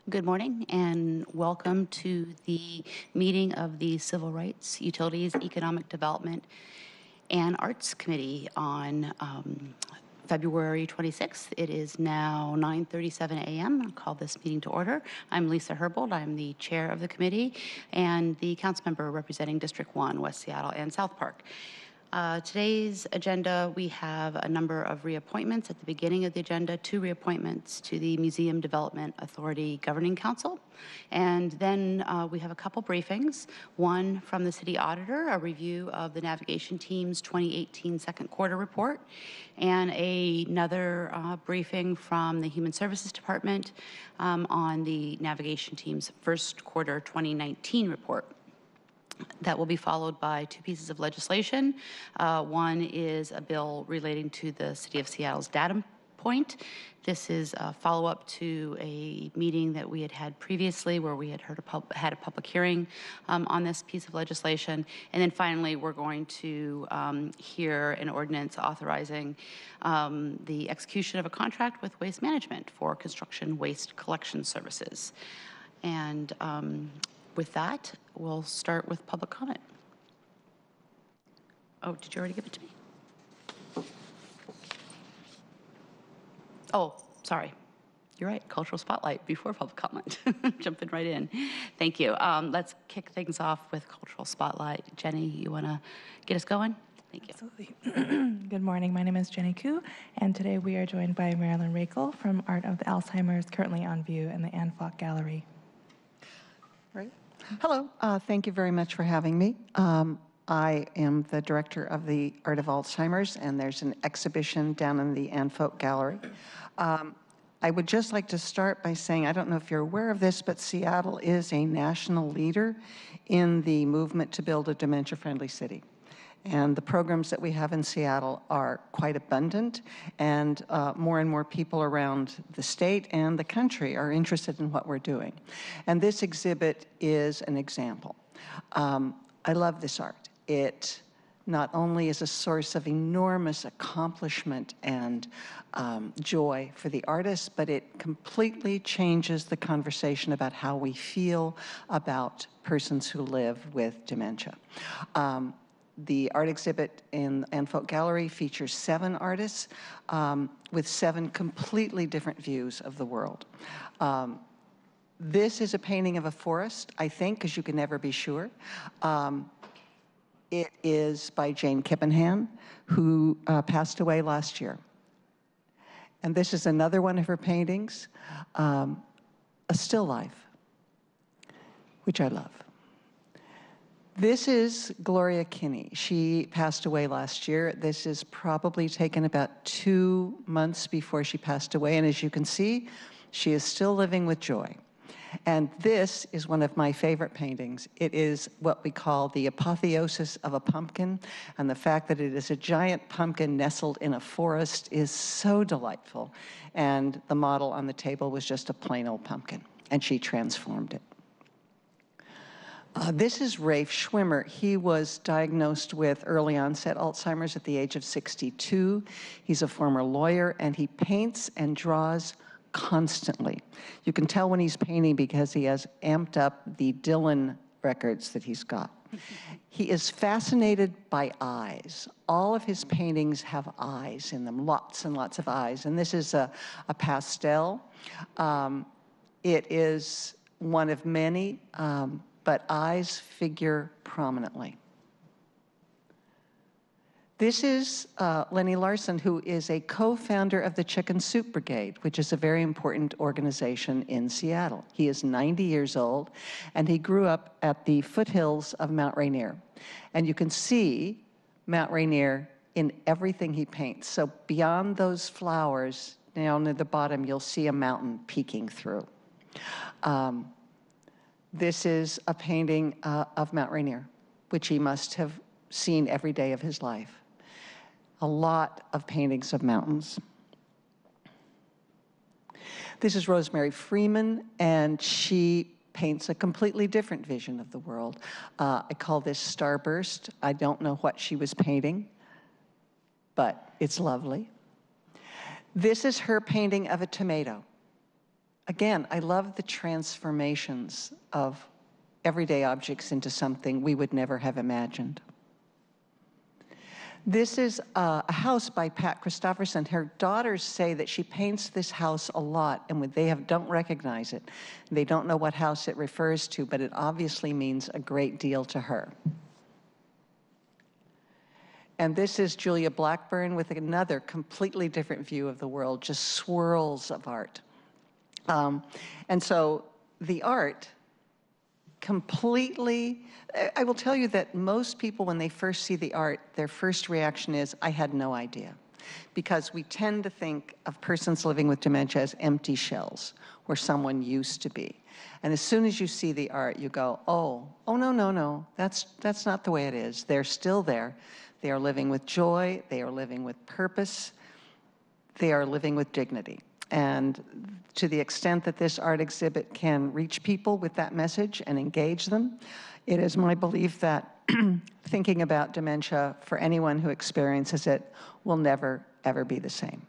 Good morning and welcome to the meeting of the Civil Rights, Utilities, Economic Development, and Arts Committee on February 26th. It is now 9:37 a.m. I'll call this meeting to order. I'm Lisa Herbold. I'm the chair of the committee and the council member representing District 1, West Seattle and South Park. Today's agenda, we have a number of reappointments at the beginning of the agenda, 2 reappointments to the Museum Development Authority Governing Council. And then we have a couple briefings, one from the City Auditor, a review of the navigation team's 2018 second quarter report, and another briefing from the Human Services Department on the navigation team's first quarter 2019 report. That will be followed by 2 pieces of legislation. One is a bill relating to the City of Seattle's datum point. This is a follow-up to a meeting that we had previously where we had had a public hearing on this piece of legislation. And then finally, we're going to hear an ordinance authorizing the execution of a contract with Waste Management for construction waste collection services. And with that, we'll start with public comment. Oh, did you already give it to me? Oh, sorry. You're right, cultural spotlight before public comment. Jumping right in. Thank you. Let's kick things off with cultural spotlight. Jenny, you want to get us going? Thank you. Absolutely. Good morning. My name is Jenny Koo, and today we are joined by Marilyn Rakel from Art of the Alzheimer's, currently on view in the Anne Falk Gallery. Right. Hello. Thank you very much for having me. I am the director of the Art of Alzheimer's, and there's an exhibition down in the Anne Falk Gallery. I would just like to start by saying, I don't know if you're aware of this, but Seattle is a national leader in the movement to build a dementia-friendly city. And the programs that we have in Seattle are quite abundant, and more people around the state and the country are interested in what we're doing. And this exhibit is an example. I love this art. It not only is a source of enormous accomplishment and joy for the artists, but it completely changes the conversation about how we feel about persons who live with dementia. The art exhibit in Anne Falk Gallery features 7 artists with 7 completely different views of the world. This is a painting of a forest, I think, because you can never be sure. It is by Jane Kippenham, who passed away last year. And this is another one of her paintings, a still life, which I love. This is Gloria Kinney. She passed away last year. This is probably taken about 2 months before she passed away. And as you can see, she is still living with joy. And this is one of my favorite paintings. It is what we call the apotheosis of a pumpkin. And the fact that it is a giant pumpkin nestled in a forest is so delightful. And the model on the table was just a plain old pumpkin. And she transformed it. This is Rafe Schwimmer. He was diagnosed with early onset Alzheimer's at the age of 62. He's a former lawyer, and he paints and draws constantly. You can tell when he's painting because he has amped up the Dylan records that he's got. He is fascinated by eyes. All of his paintings have eyes in them, lots and lots of eyes. And this is a pastel. It is one of many, but eyes figure prominently. This is Lenny Larson, who is a co-founder of the Chicken Soup Brigade, which is a very important organization in Seattle. He is 90 years old, and he grew up at the foothills of Mount Rainier. And you can see Mount Rainier in everything he paints. So beyond those flowers, down at the bottom, you'll see a mountain peeking through. This is a painting of Mount Rainier, which he must have seen every day of his life. A lot of paintings of mountains. This is Rosemary Freeman, and she paints a completely different vision of the world. I call this Starburst. I don't know what she was painting, but it's lovely. This is her painting of a tomato. again, I love the transformations of everyday objects into something we would never have imagined. This is a house by Pat Christopherson. Her daughters say that she paints this house a lot, and when they don't recognize it. They don't know what house it refers to, but it obviously means a great deal to her. And this is Julia Blackburn with another completely different view of the world, just swirls of art. And so the art completely, I will tell you that most people, when they first see the art, their first reaction is, I had no idea. Because we tend to think of persons living with dementia as empty shells, where someone used to be. And as soon as you see the art, you go, oh, no, that's not the way it is. They're still there. They are living with joy. They are living with purpose. They are living with dignity. And to the extent that this art exhibit can reach people with that message and engage them, it is my belief that thinking about dementia for anyone who experiences it will never, ever be the same.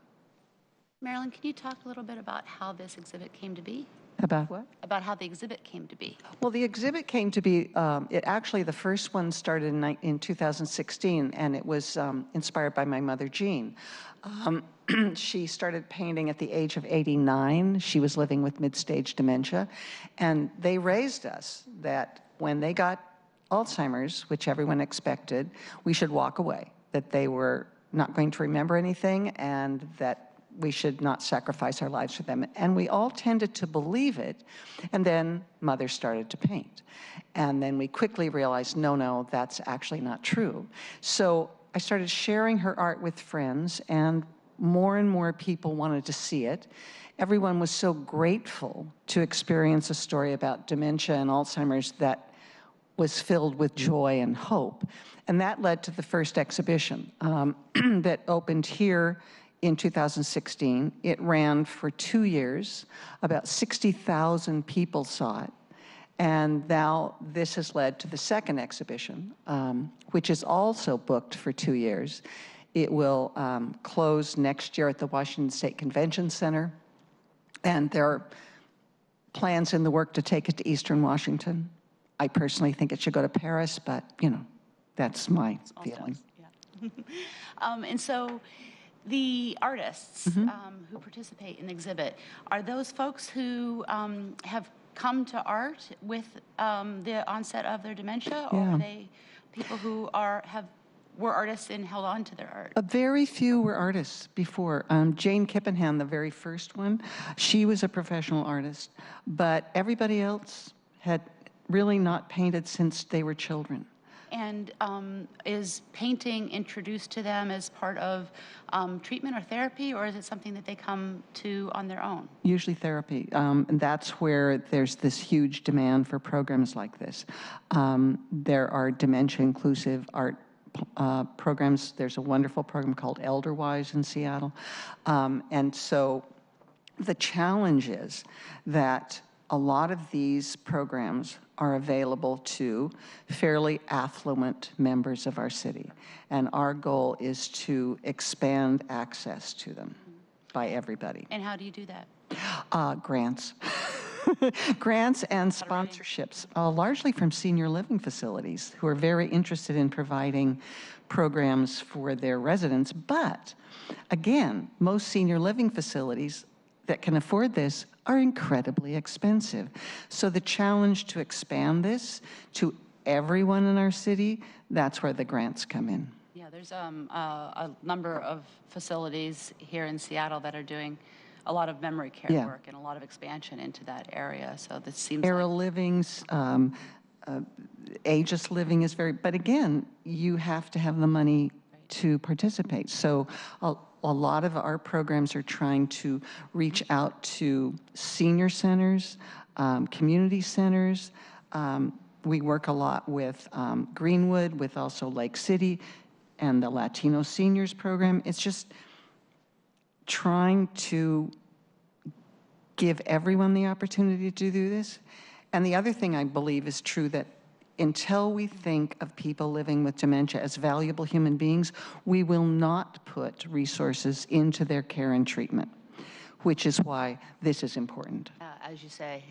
Marilyn, can you talk a little bit about how this exhibit came to be? About what? About how the exhibit came to be. Well, the exhibit came to be, the first one started in 2016, and it was inspired by my mother, Jean. She started painting at the age of 89. She was living with mid-stage dementia, and they raised us that when they got Alzheimer's, which everyone expected, we should walk away, that they were not going to remember anything, and that we should not sacrifice our lives for them. And we all tended to believe it, and then Mother started to paint. And then we quickly realized, no, that's actually not true. So I started sharing her art with friends, and more people wanted to see it. Everyone was so grateful to experience a story about dementia and Alzheimer's that was filled with joy and hope. And that led to the first exhibition that opened here in 2016. It ran for 2 years. About 60,000 people saw it. And now this has led to the second exhibition, which is also booked for 2 years. It will close next year at the Washington State Convention Center. And there are plans in the work to take it to Eastern Washington. I personally think it should go to Paris, but, that's my feeling. Yeah. And so the artists who participate in the exhibit, are those folks who have come to art with the onset of their dementia, or are they people who were artists and held on to their art? Very few were artists before. Jane Kippenham, the very first one, she was a professional artist, but everybody else had really not painted since they were children. And is painting introduced to them as part of treatment or therapy, or is it something that they come to on their own? Usually therapy. And that's where there's this huge demand for programs like this. There are dementia-inclusive art programs. There's a wonderful program called Elderwise in Seattle. And so the challenge is that a lot of these programs are available to fairly affluent members of our city. And our goal is to expand access to them by everybody. And how do you do that? Grants. Grants and sponsorships, largely from senior living facilities who are very interested in providing programs for their residents. But again, most senior living facilities that can afford this are incredibly expensive. So the challenge to expand this to everyone in our city, that's where the grants come in. Yeah, there's a number of facilities here in Seattle that are doing a lot of memory care work and a lot of expansion into that area. So this seems Era livings, ageist living is but again, you have to have the money to participate. So a lot of our programs are trying to reach out to senior centers, community centers. We work a lot with Greenwood, with also Lake City, and the Latino Seniors Program. It's just trying to give everyone the opportunity to do this. And the other thing I believe is true, that until we think of people living with dementia as valuable human beings, we will not put resources into their care and treatment, which is why this is important. as you say,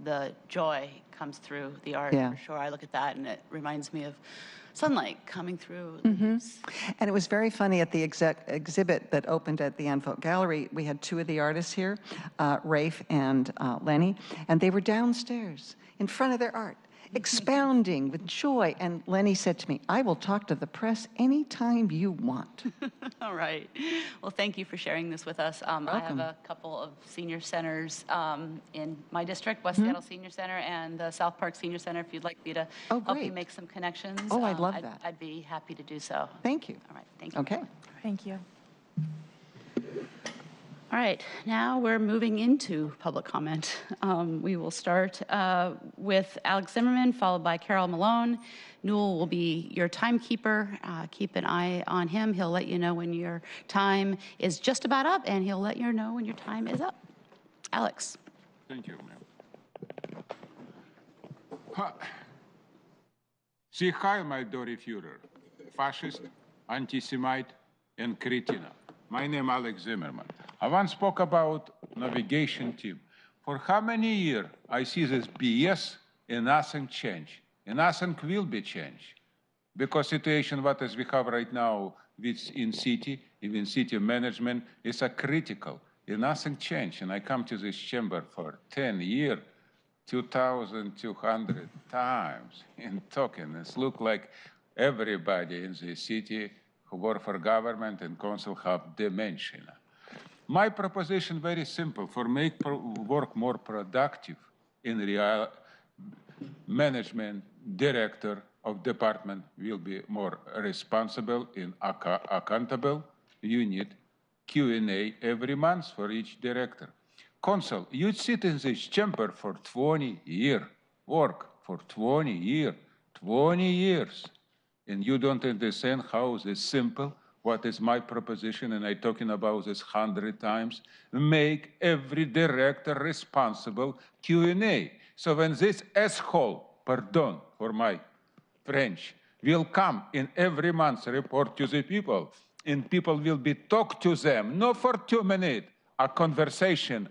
the joy comes through the art, Yeah. for sure. I look at that and it reminds me of sunlight coming through the leaves. And it was very funny at the exhibit that opened at the Anne Folk Gallery. We had two of the artists here, Rafe and Lenny, and they were downstairs in front of their art, expounding with joy. And Lenny said to me, "I will talk to the press anytime you want." All right. Well, thank you for sharing this with us. I have welcome. a couple of senior centers in my district, West Seattle Senior Center and the South Park Senior Center. If you'd like me to Oh, help you great. make some connections, Oh, I'd love that. I'd be happy to do so. Thank you. All right. Thank you. Okay. Thank you. All right, now we're moving into public comment. We will start with Alex Zimmerman, followed by Carol Malone. Newell will be your timekeeper. Keep an eye on him. He'll let you know when your time is just about up, and he'll let you know when your time is up. Alex. Thank you, ma'am. Sie heil my Dory Führer, fascist, anti-Semite, and cretina. My name Alex Zimmerman. I once spoke about navigation team. For how many years I see this BS and nothing change, and nothing will be changed. Because situation what as we have right now in city, even city management, is a critical, and nothing changed. And I come to this chamber for 10 years, 2,200 times in talking. It look like everybody in the city who work for government and council have dementia. My proposition very simple, for make work more productive in real management, director of department will be more responsible and accountable. You need Q&A every month for each director. Council, you sit in this chamber for 20 years, work for 20 years, 20 years. And you don't understand how this simple, what is my proposition, and I'm talking about this 100 times, make every director responsible Q&A. So when this asshole, pardon for my French, will come in every month report to the people, and people will be talk to them, not for 2 minutes, a conversation,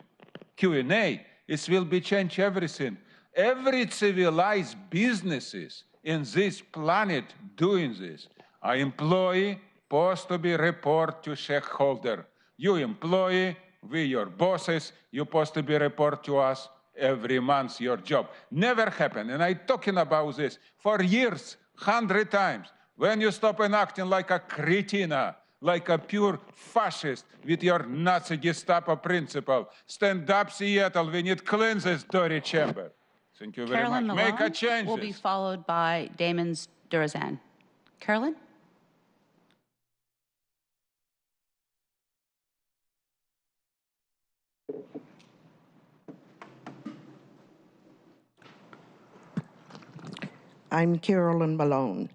Q&A, it will be change everything. Every civilized businesses in this planet doing this. An employee supposed to be report to shareholder. You employee, we your bosses, you supposed to be report to us every month your job. Never happened, and I'm talking about this for years, 100 times. When you stop and acting like a cretina, like a pure fascist with your Nazi Gestapo principle, stand up, Seattle, we need cleanse this dirty chamber. Thank you very Carolyn much. Malone Make a change. will be followed by Damon Durazan. Carolyn? I'm Carolyn Malone.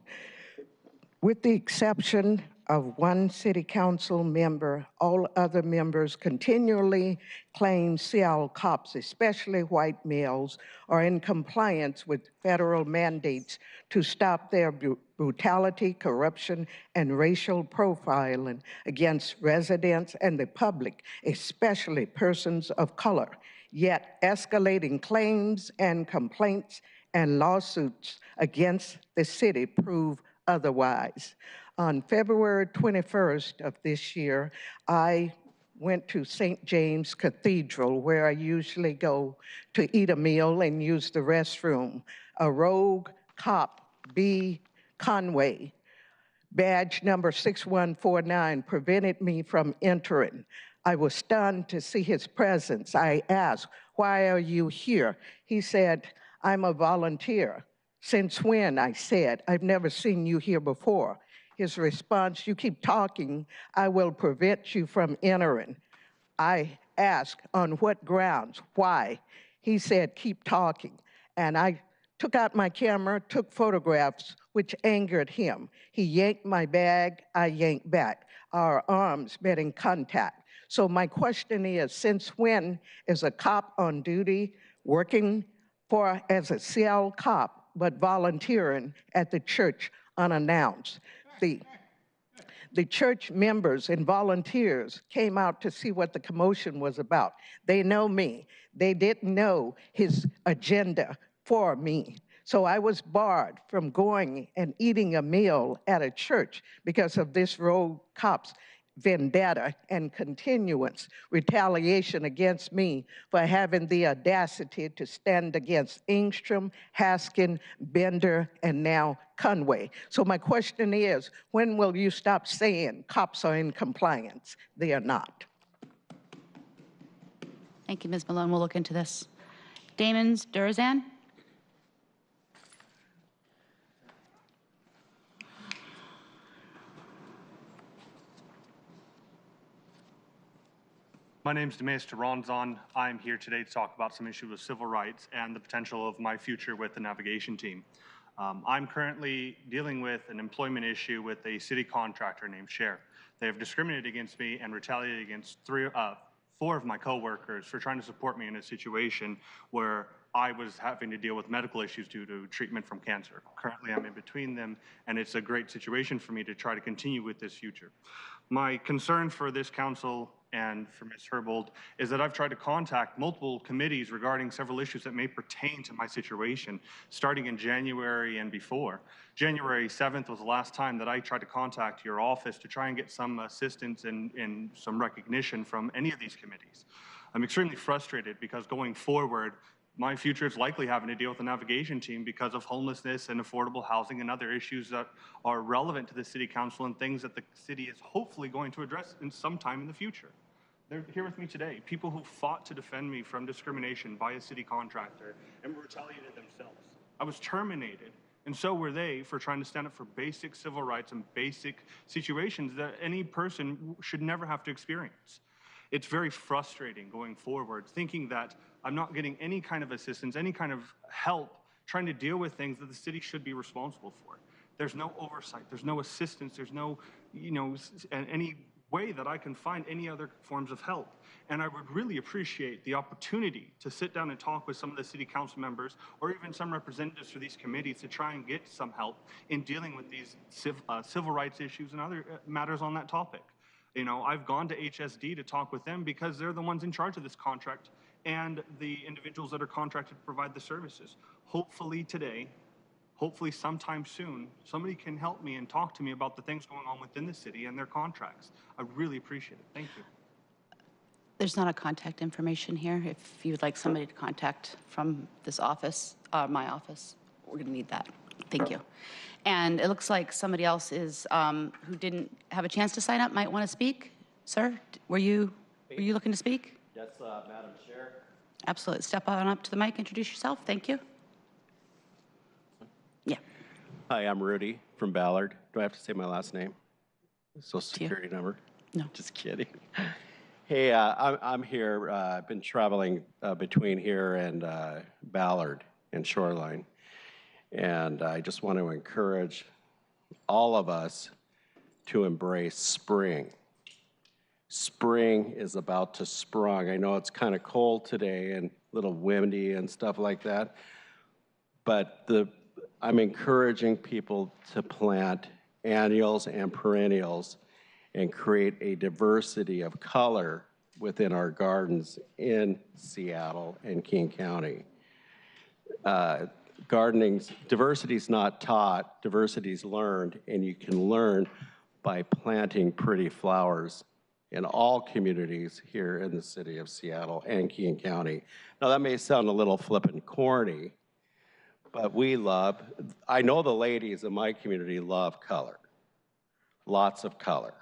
With the exception of one city council member, all other members continually claim Seattle cops, especially white males, are in compliance with federal mandates to stop their brutality, corruption, and racial profiling against residents and the public, especially persons of color. Yet escalating claims and complaints and lawsuits against the city prove otherwise. On February 21st of this year, I went to St. James Cathedral, where I usually go to eat a meal and use the restroom. A rogue cop, B. Conway, badge number 6149, prevented me from entering. I was stunned to see his presence. I asked, "Why are you here?" He said, "I'm a volunteer." "Since when?" I said. "I've never seen you here before." His response, "You keep talking, I will prevent you from entering." I asked, "On what grounds? Why?" He said, "Keep talking." And I took out my camera, took photographs, which angered him. He yanked my bag, I yanked back. Our arms met in contact. So my question is, since when is a cop on duty working as a Seattle The church members and volunteers came out to see what the commotion was about. They know me. They didn't know his agenda for me. So I was barred from going and eating a meal at a church because of this rogue cop's vendetta and continuance retaliation against me for having the audacity to stand against Engstrom, Haskin, Bender, and now Conway. So my question is, when will you stop saying cops are in compliance? They are not. Thank you, Ms. Malone. We'll look into this. Damons Durazan? My name is Demeas Taranzan. I'm here today to talk about some issues with civil rights and the potential of my future with the navigation team. I'm currently dealing with an employment issue with a city contractor named Cher. They have discriminated against me and retaliated against four of my coworkers for trying to support me in a situation where I was having to deal with medical issues due to treatment from cancer. Currently, I'm in between them, and it's a great situation for me to try to continue with this future. My concern for this council and for Ms. Herbold is that I've tried to contact multiple committees regarding several issues that may pertain to my situation, starting in January and before. January 7th was the last time that I tried to contact your office to try and get some assistance and some recognition from any of these committees. I'm extremely frustrated because going forward, my future is likely having to deal with the navigation team because of homelessness and affordable housing and other issues that are relevant to the city council and things that the city is hopefully going to address in some time in the future. They're here with me today, people who fought to defend me from discrimination by a city contractor and were retaliated themselves. I was terminated, and so were they, for trying to stand up for basic civil rights and basic situations that any person should never have to experience. It's very frustrating going forward, thinking that I'm not getting any kind of assistance, any kind of help, trying to deal with things that the city should be responsible for. There's no oversight, there's no assistance, there's no, any way that I can find any other forms of help. And I would really appreciate the opportunity to sit down and talk with some of the city council members or even some representatives for these committees to try and get some help in dealing with these civil rights issues and other matters on that topic. I've gone to HSD to talk with them because they're the ones in charge of this contract and the individuals that are contracted to provide the services. Hopefully today, hopefully sometime soon, somebody can help me and talk to me about the things going on within the city and their contracts. I really appreciate it. Thank you. There's not a contact information here. If you'd like somebody to contact from this office, my office, we're going to need that. Thank you. And it looks like somebody else is who didn't have a chance to sign up might want to speak. Sir, were you looking to speak? Yes, Madam Chair. Absolutely. Step on up to the mic, introduce yourself. Thank you. Yeah. Hi, I'm Rudy from Ballard. Do I have to say my last name? Social Security number? No. Just kidding. Hey, I'm here. I've been traveling between here and Ballard and Shoreline. And I just want to encourage all of us to embrace spring. Spring is about to sprung. I know it's kind of cold today and a little windy and stuff like that, but I'm encouraging people to plant annuals and perennials and create a diversity of color within our gardens in Seattle and King County. Diversity is not taught, diversity is learned, and you can learn by planting pretty flowers in all communities here in the city of Seattle and King County. Now that may sound a little flippant corny, but I know the ladies in my community love color, lots of color.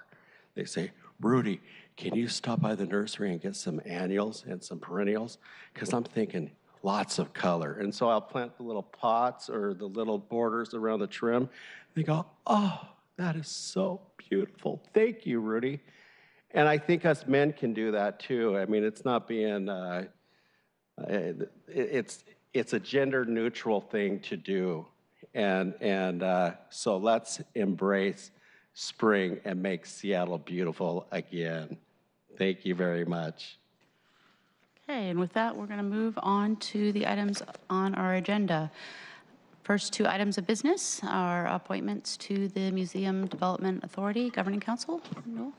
They say, Rudy, can you stop by the nursery and get some annuals and some perennials? Because I'm thinking, lots of color. And so I'll plant the little pots or the little borders around the trim. They go, oh, that is so beautiful. Thank you, Rudy. And I think us men can do that too. I mean, it's not being, it's a gender neutral thing to do. And so let's embrace spring and make Seattle beautiful again. Thank you very much. Okay, and with that, we're going to move on to the items on our agenda. First two items of business are appointments to the Museum Development Authority Governing Council. No?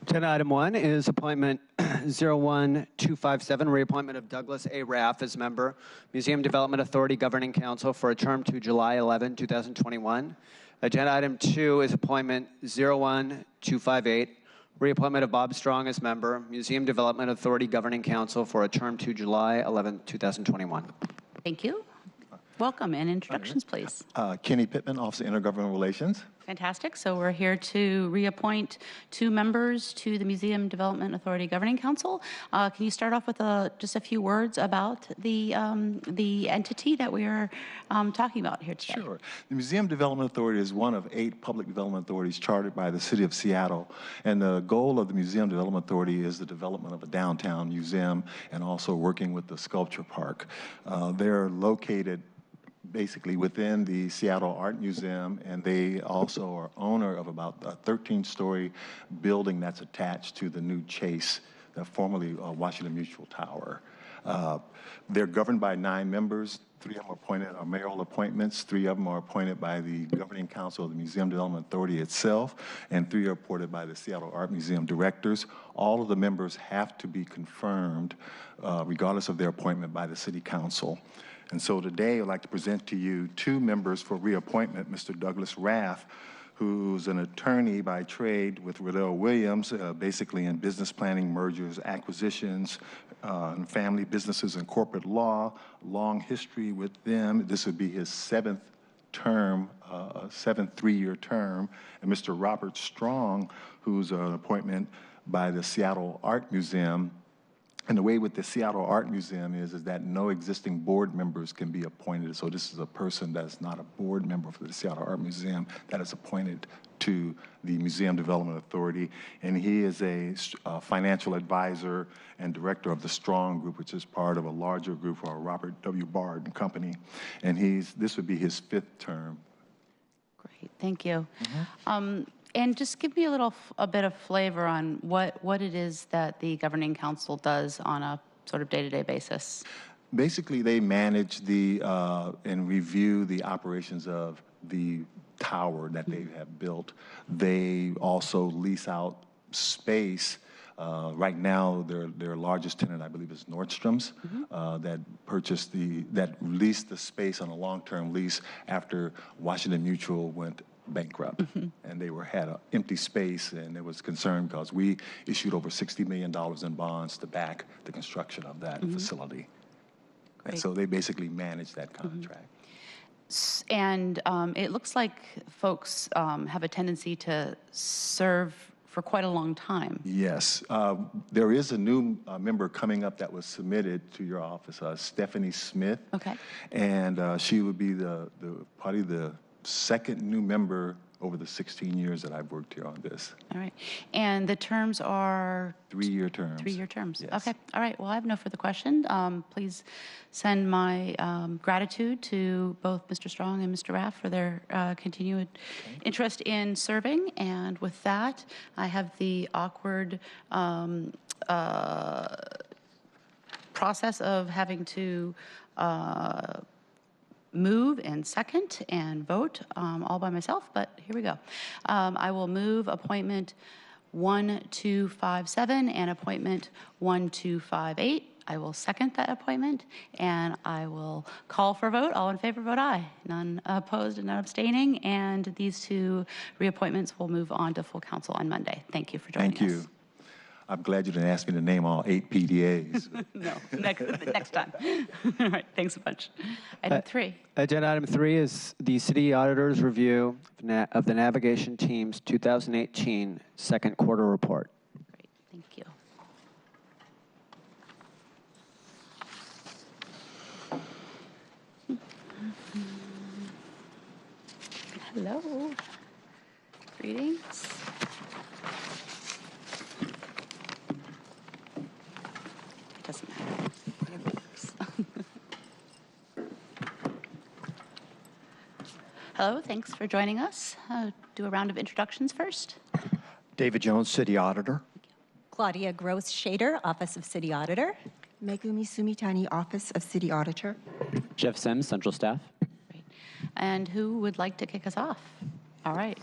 Agenda item 1 is appointment 01257, reappointment of Douglas A. Raff as member, Museum Development Authority Governing Council for a term to July 11, 2021. Agenda item 2 is appointment 01258, reappointment of Bob Strong as member, Museum Development Authority Governing Council for a term to July 11, 2021. Thank you. Welcome, and introductions, please. Kenny Pittman, Office of Intergovernmental Relations. Fantastic. So we're here to reappoint 2 members to the Museum Development Authority Governing Council. Can you start off with just a few words about the entity that we are talking about here today? Sure. The Museum Development Authority is one of 8 public development authorities chartered by the City of Seattle. And the goal of the Museum Development Authority is the development of a downtown museum and also working with the sculpture park. They're located basically within the Seattle Art Museum, and they also are owner of about a 13-story building that's attached to the new Chase, the formerly Washington Mutual Tower. They're governed by 9 members. 3 of them are appointed are mayoral appointments. 3 of them are appointed by the Governing Council of the Museum Development Authority itself, and 3 are appointed by the Seattle Art Museum directors. All of the members have to be confirmed, regardless of their appointment, by the City Council. And so today I'd like to present to you 2 members for reappointment, Mr. Douglas Raff, who's an attorney by trade with Riddell Williams, basically in business planning, mergers, acquisitions, and family businesses and corporate law, long history with them. This would be his 7th term, 7th 3-year term. And Mr. Robert Strong, who's an appointment by the Seattle Art Museum. And the way with the Seattle Art Museum is that no existing board members can be appointed. So this is a person that's not a board member for the Seattle Art Museum that is appointed to the Museum Development Authority. And he is a financial advisor and director of the Strong Group, which is part of a larger group for Robert W. Bard and Company. And this would be his 5th term. Great, thank you. And just give me a bit of flavor on what it is that the Governing Council does on a sort of day-to-day basis. Basically, they manage and review the operations of the tower that they have built. They also lease out space. Right now, their largest tenant, I believe, is Nordstrom's, that leased the space on a long-term lease after Washington Mutual went bankrupt, and they had an empty space, and it was concerned because we issued over $60 million in bonds to back the construction of that facility. Great. And so they basically manage that contract. And it looks like folks have a tendency to serve for quite a long time. Yes. There is a new member coming up that was submitted to your office, Stephanie Smith. Okay. And she would be probably the 2nd new member over the 16 years that I've worked here on this. All right. And the terms are? 3-year terms. 3-year terms. Yes. Okay. All right. Well, I have no further question. Please send my gratitude to both Mr. Strong and Mr. Raff for their continued interest in serving. And with that, I have the awkward process of having to move and second and vote all by myself, but here we go. I will move appointment 1257 and appointment 1258. I will second that appointment, and I will call for a vote. All in favor, vote aye. None opposed and none abstaining, and these 2 reappointments will move on to full council on Monday. Thank you for joining us. Thank you. I'm glad you didn't ask me to name all 8 PDAs. No, next time. All right, thanks a bunch. Item 3. Agenda item 3 is the City Auditor's review of the Navigation Team's 2018 second quarter report. Great, thank you. Hello. Greetings. It doesn't matter. Whatever works. Hello, thanks for joining us. Do a round of introductions first. David Jones, City Auditor. Claudia Gross-Shader, Office of City Auditor. Megumi Sumitani, Office of City Auditor. Jeff Sims, Central Staff. And who would like to kick us off? All right.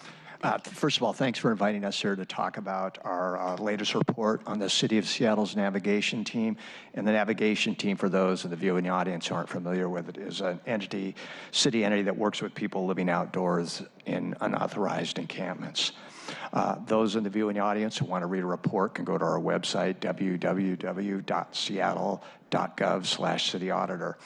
First of all, thanks for inviting us here to talk about our latest report on the City of Seattle's navigation team. And the navigation team, for those in the viewing audience who aren't familiar with it, is an entity, city entity that works with people living outdoors in unauthorized encampments. Those in the viewing audience who want to read a report can go to our website, www.seattle.gov/city-auditor.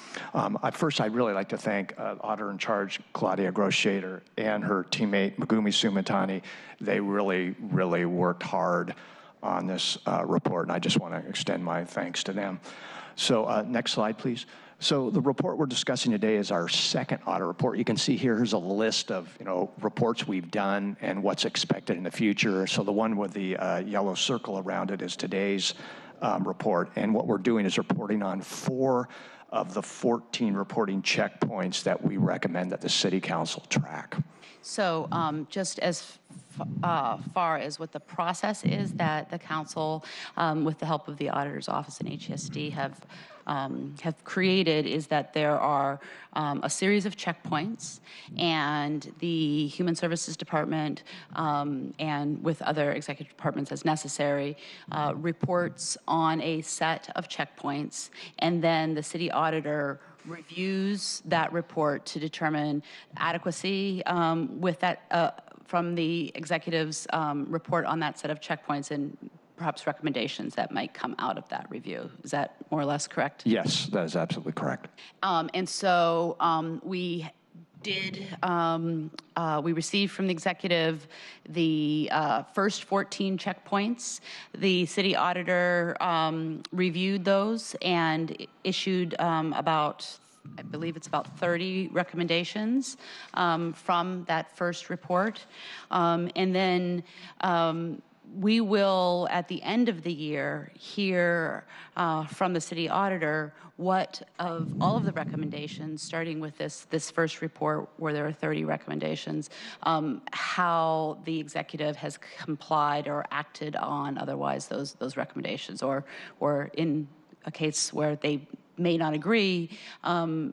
First, I'd really like to thank Auditor in Charge Claudia Gross-Shader and her teammate Megumi Sumitani. They really, really worked hard on this report, and I just want to extend my thanks to them. So next slide, please. So the report we're discussing today is our second audit report. You can see here's a list of reports we've done and what's expected in the future. So the one with the yellow circle around it is today's report. And what we're doing is reporting on 4 of the 14 reporting checkpoints that we recommend that the City Council track. So just as far as what the process is that the council, with the help of the Auditor's Office and HSD, have created is that there are a series of checkpoints, and the Human Services Department and with other executive departments as necessary reports on a set of checkpoints, and then the city auditor reviews that report to determine adequacy with that from the executive's report on that set of checkpoints and perhaps recommendations that might come out of that review. Is that more or less correct? Yes, that is absolutely correct. And so we received from the executive the first 14 checkpoints. The city auditor reviewed those and issued I believe it's about 30 recommendations from that first report. And then we will, at the end of the year, hear from the city auditor what of all of the recommendations, starting with this first report where there are 30 recommendations, how the executive has complied or acted on otherwise those recommendations, or in a case where they may not agree,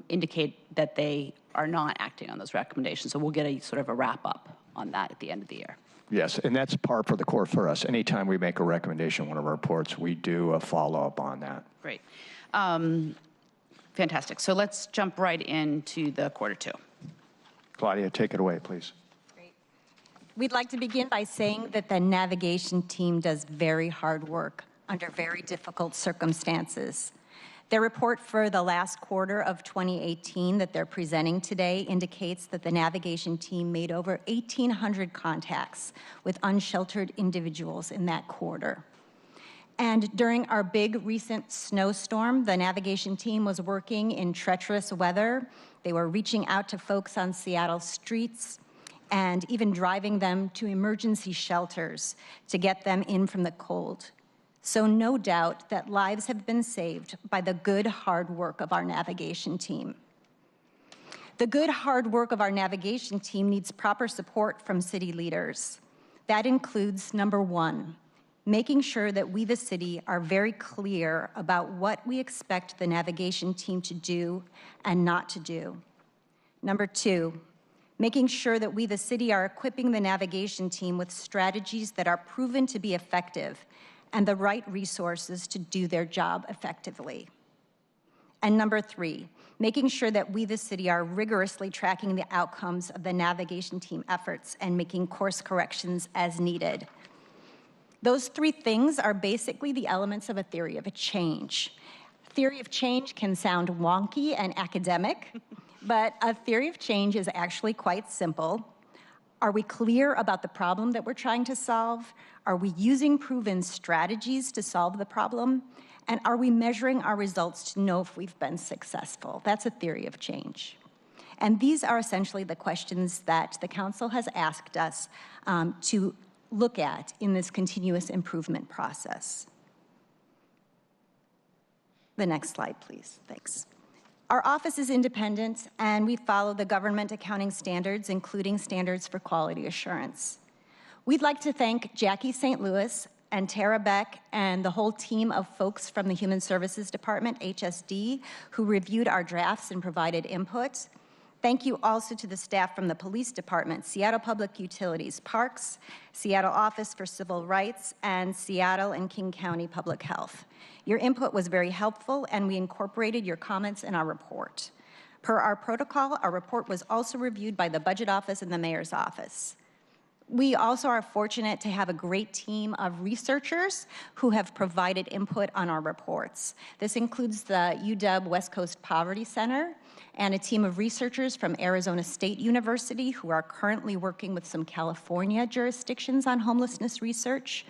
indicate that they are not acting on those recommendations. So we'll get a sort of a wrap up on that at the end of the year. Yes, and that's par for the course for us. Anytime we make a recommendation in one of our reports, we do a follow-up on that. Great. Fantastic. So let's jump right into the quarter 2. Claudia, take it away, please. Great. We'd like to begin by saying that the navigation team does very hard work under very difficult circumstances. Their report for the last quarter of 2018 that they're presenting today indicates that the navigation team made over 1,800 contacts with unsheltered individuals in that quarter. And during our big recent snowstorm, the navigation team was working in treacherous weather. They were reaching out to folks on Seattle streets and even driving them to emergency shelters to get them in from the cold. So no doubt that lives have been saved by the good, hard work of our navigation team. The good, hard work of our navigation team needs proper support from city leaders. That includes, number 1, making sure that we, the city, are very clear about what we expect the navigation team to do and not to do. Number 2, making sure that we, the city, are equipping the navigation team with strategies that are proven to be effective and the right resources to do their job effectively. And number 3, making sure that we, the city, are rigorously tracking the outcomes of the navigation team efforts and making course corrections as needed. Those 3 things are basically the elements of a theory of a change. Theory of change can sound wonky and academic, but a theory of change is actually quite simple. Are we clear about the problem that we're trying to solve? Are we using proven strategies to solve the problem? And are we measuring our results to know if we've been successful? That's a theory of change. And these are essentially the questions that the council has asked us to look at in this continuous improvement process. The next slide, please. Thanks. Our office is independent, and we follow the government accounting standards, including standards for quality assurance. We'd like to thank Jackie St. Louis and Tara Beck and the whole team of folks from the Human Services Department, HSD, who reviewed our drafts and provided input. Thank you also to the staff from the Police Department, Seattle Public Utilities, Parks, Seattle Office for Civil Rights, and Seattle and King County Public Health. Your input was very helpful, and we incorporated your comments in our report. Per our protocol, our report was also reviewed by the Budget Office and the Mayor's Office. We also are fortunate to have a great team of researchers who have provided input on our reports. This includes the UW West Coast Poverty Center and a team of researchers from Arizona State University who are currently working with some California jurisdictions on homelessness research.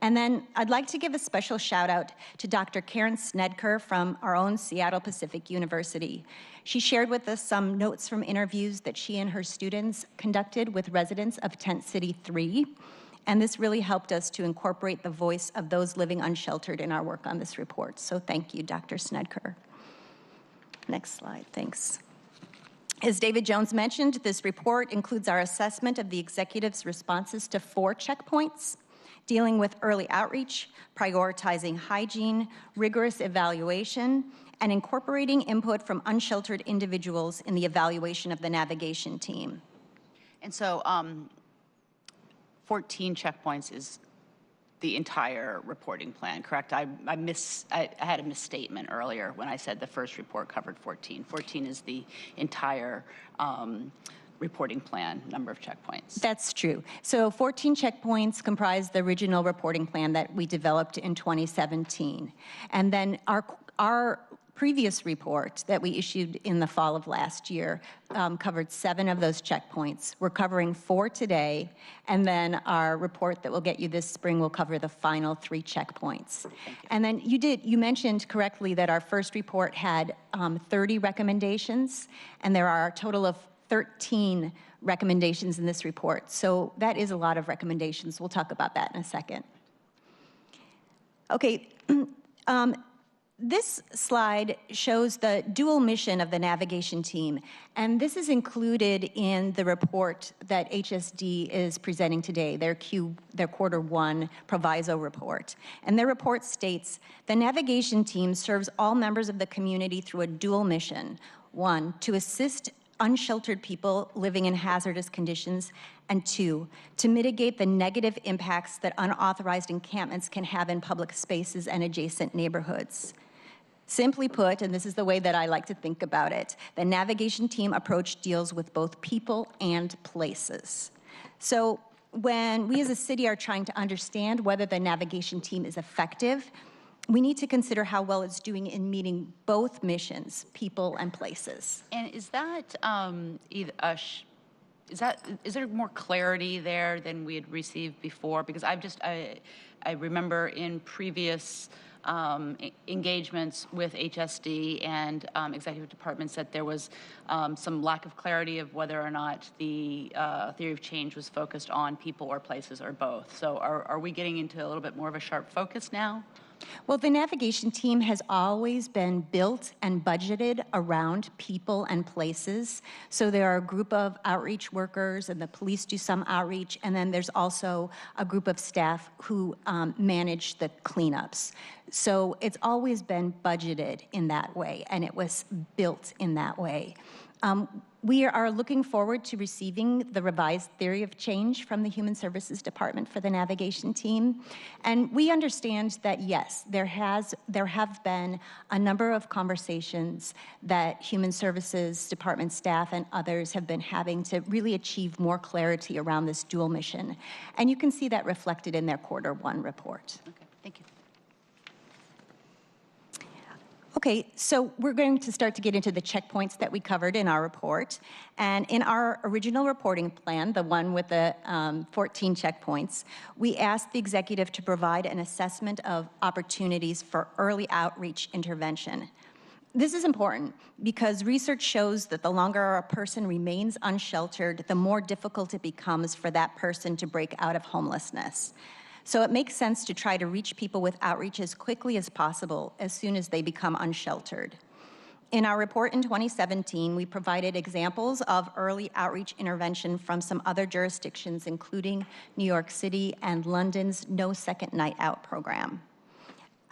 And then I'd like to give a special shout out to Dr. Karen Snedker from our own Seattle Pacific University. She shared with us some notes from interviews that she and her students conducted with residents of Tent City 3. And this really helped us to incorporate the voice of those living unsheltered in our work on this report. So thank you, Dr. Snedker. Next slide, thanks. As David Jones mentioned, this report includes our assessment of the executive's responses to 4 checkpoints, dealing with early outreach, prioritizing hygiene, rigorous evaluation, and incorporating input from unsheltered individuals in the evaluation of the navigation team. And so 14 checkpoints is the entire reporting plan, correct? I had a misstatement earlier when I said the first report covered 14. 14 is the entire reporting plan, number of checkpoints. That's true. So 14 checkpoints comprise the original reporting plan that we developed in 2017. And then our previous report that we issued in the fall of last year covered 7 of those checkpoints. We're covering 4 today, and then our report that we'll get you this spring will cover the final 3 checkpoints. And then you mentioned correctly that our first report had 30 recommendations, and there are a total of 13 recommendations in this report. So that is a lot of recommendations. We'll talk about that in a second. Okay. This slide shows the dual mission of the navigation team, and this is included in the report that HSD is presenting today, their Q1 proviso report. And their report states, the navigation team serves all members of the community through a dual mission. 1, to assist unsheltered people living in hazardous conditions, and 2, to mitigate the negative impacts that unauthorized encampments can have in public spaces and adjacent neighborhoods. Simply put, and this is the way that I like to think about it, the navigation team approach deals with both people and places. So when we as a city are trying to understand whether the navigation team is effective, we need to consider how well it's doing in meeting both missions, people and places. And is that is there more clarity there than we had received before? Because I remember in previous engagements with HSD and executive departments that there was some lack of clarity of whether or not the theory of change was focused on people or places or both. So are we getting into a little bit more of a sharp focus now? Well, the navigation team has always been built and budgeted around people and places. So there are a group of outreach workers, and the police do some outreach, and then there's also a group of staff who manage the cleanups. So it's always been budgeted in that way, and it was built in that way. We are looking forward to receiving the revised theory of change from the Human Services Department for the navigation team. And we understand that, yes, there have been a number of conversations that Human Services Department staff and others have been having to really achieve more clarity around this dual mission. And you can see that reflected in their Q1 report. Okay, thank you. Okay, so we're going to start to get into the checkpoints that we covered in our report. And in our original reporting plan, the one with the 14 checkpoints, we asked the executive to provide an assessment of opportunities for early outreach intervention. This is important because research shows that the longer a person remains unsheltered, the more difficult it becomes for that person to break out of homelessness. So it makes sense to try to reach people with outreach as quickly as possible as soon as they become unsheltered. In our report in 2017, we provided examples of early outreach intervention from some other jurisdictions, including New York City and London's No Second Night Out program.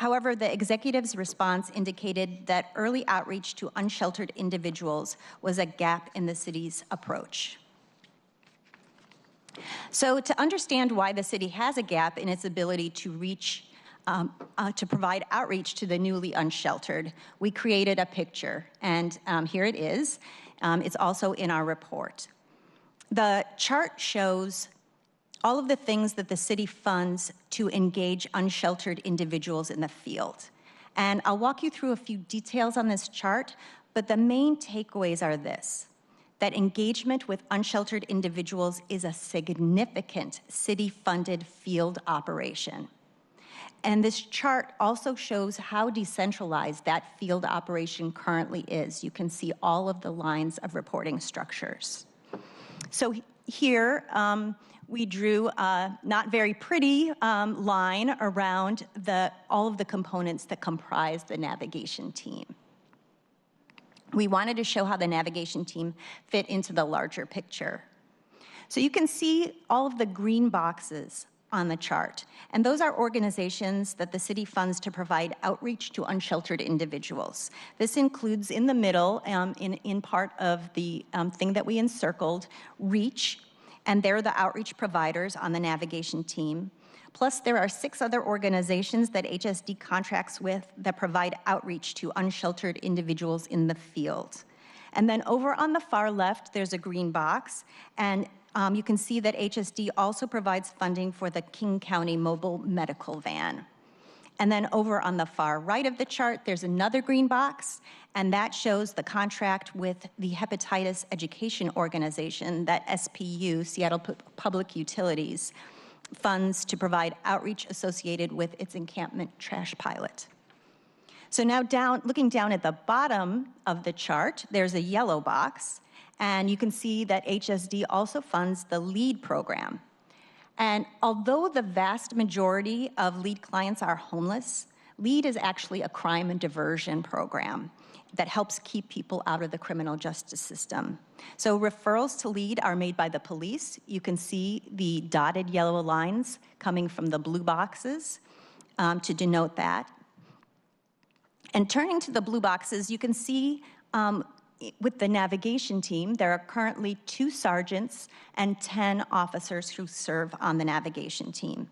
However, the executive's response indicated that early outreach to unsheltered individuals was a gap in the city's approach. So to understand why the city has a gap in its ability to reach, to provide outreach to the newly unsheltered, we created a picture, and here it is. It's also in our report. The chart shows all of the things that the city funds to engage unsheltered individuals in the field. And I'll walk you through a few details on this chart, but the main takeaways are this: that engagement with unsheltered individuals is a significant city-funded field operation. And this chart also shows how decentralized that field operation currently is. You can see all of the lines of reporting structures. So here, we drew a not very pretty line around all of the components that comprise the navigation team. We wanted to show how the navigation team fit into the larger picture. So you can see all of the green boxes on the chart, and those are organizations that the city funds to provide outreach to unsheltered individuals. This includes in the middle, in part of the thing that we encircled, REACH, and they're the outreach providers on the navigation team. Plus, there are 6 other organizations that HSD contracts with that provide outreach to unsheltered individuals in the field. And then over on the far left, there's a green box, and you can see that HSD also provides funding for the King County Mobile Medical Van. And then over on the far right of the chart, there's another green box, and that shows the contract with the Hepatitis Education Organization that SPU, Seattle Public Utilities, funds to provide outreach associated with its encampment trash pilot. So now looking down at the bottom of the chart, there's a yellow box, and you can see that HSD also funds the LEAD program. And although the vast majority of LEAD clients are homeless, LEAD is actually a crime and diversion program that helps keep people out of the criminal justice system. So referrals to LEAD are made by the police. You can see the dotted yellow lines coming from the blue boxes to denote that. And turning to the blue boxes, you can see with the navigation team, there are currently 2 sergeants and 10 officers who serve on the navigation team.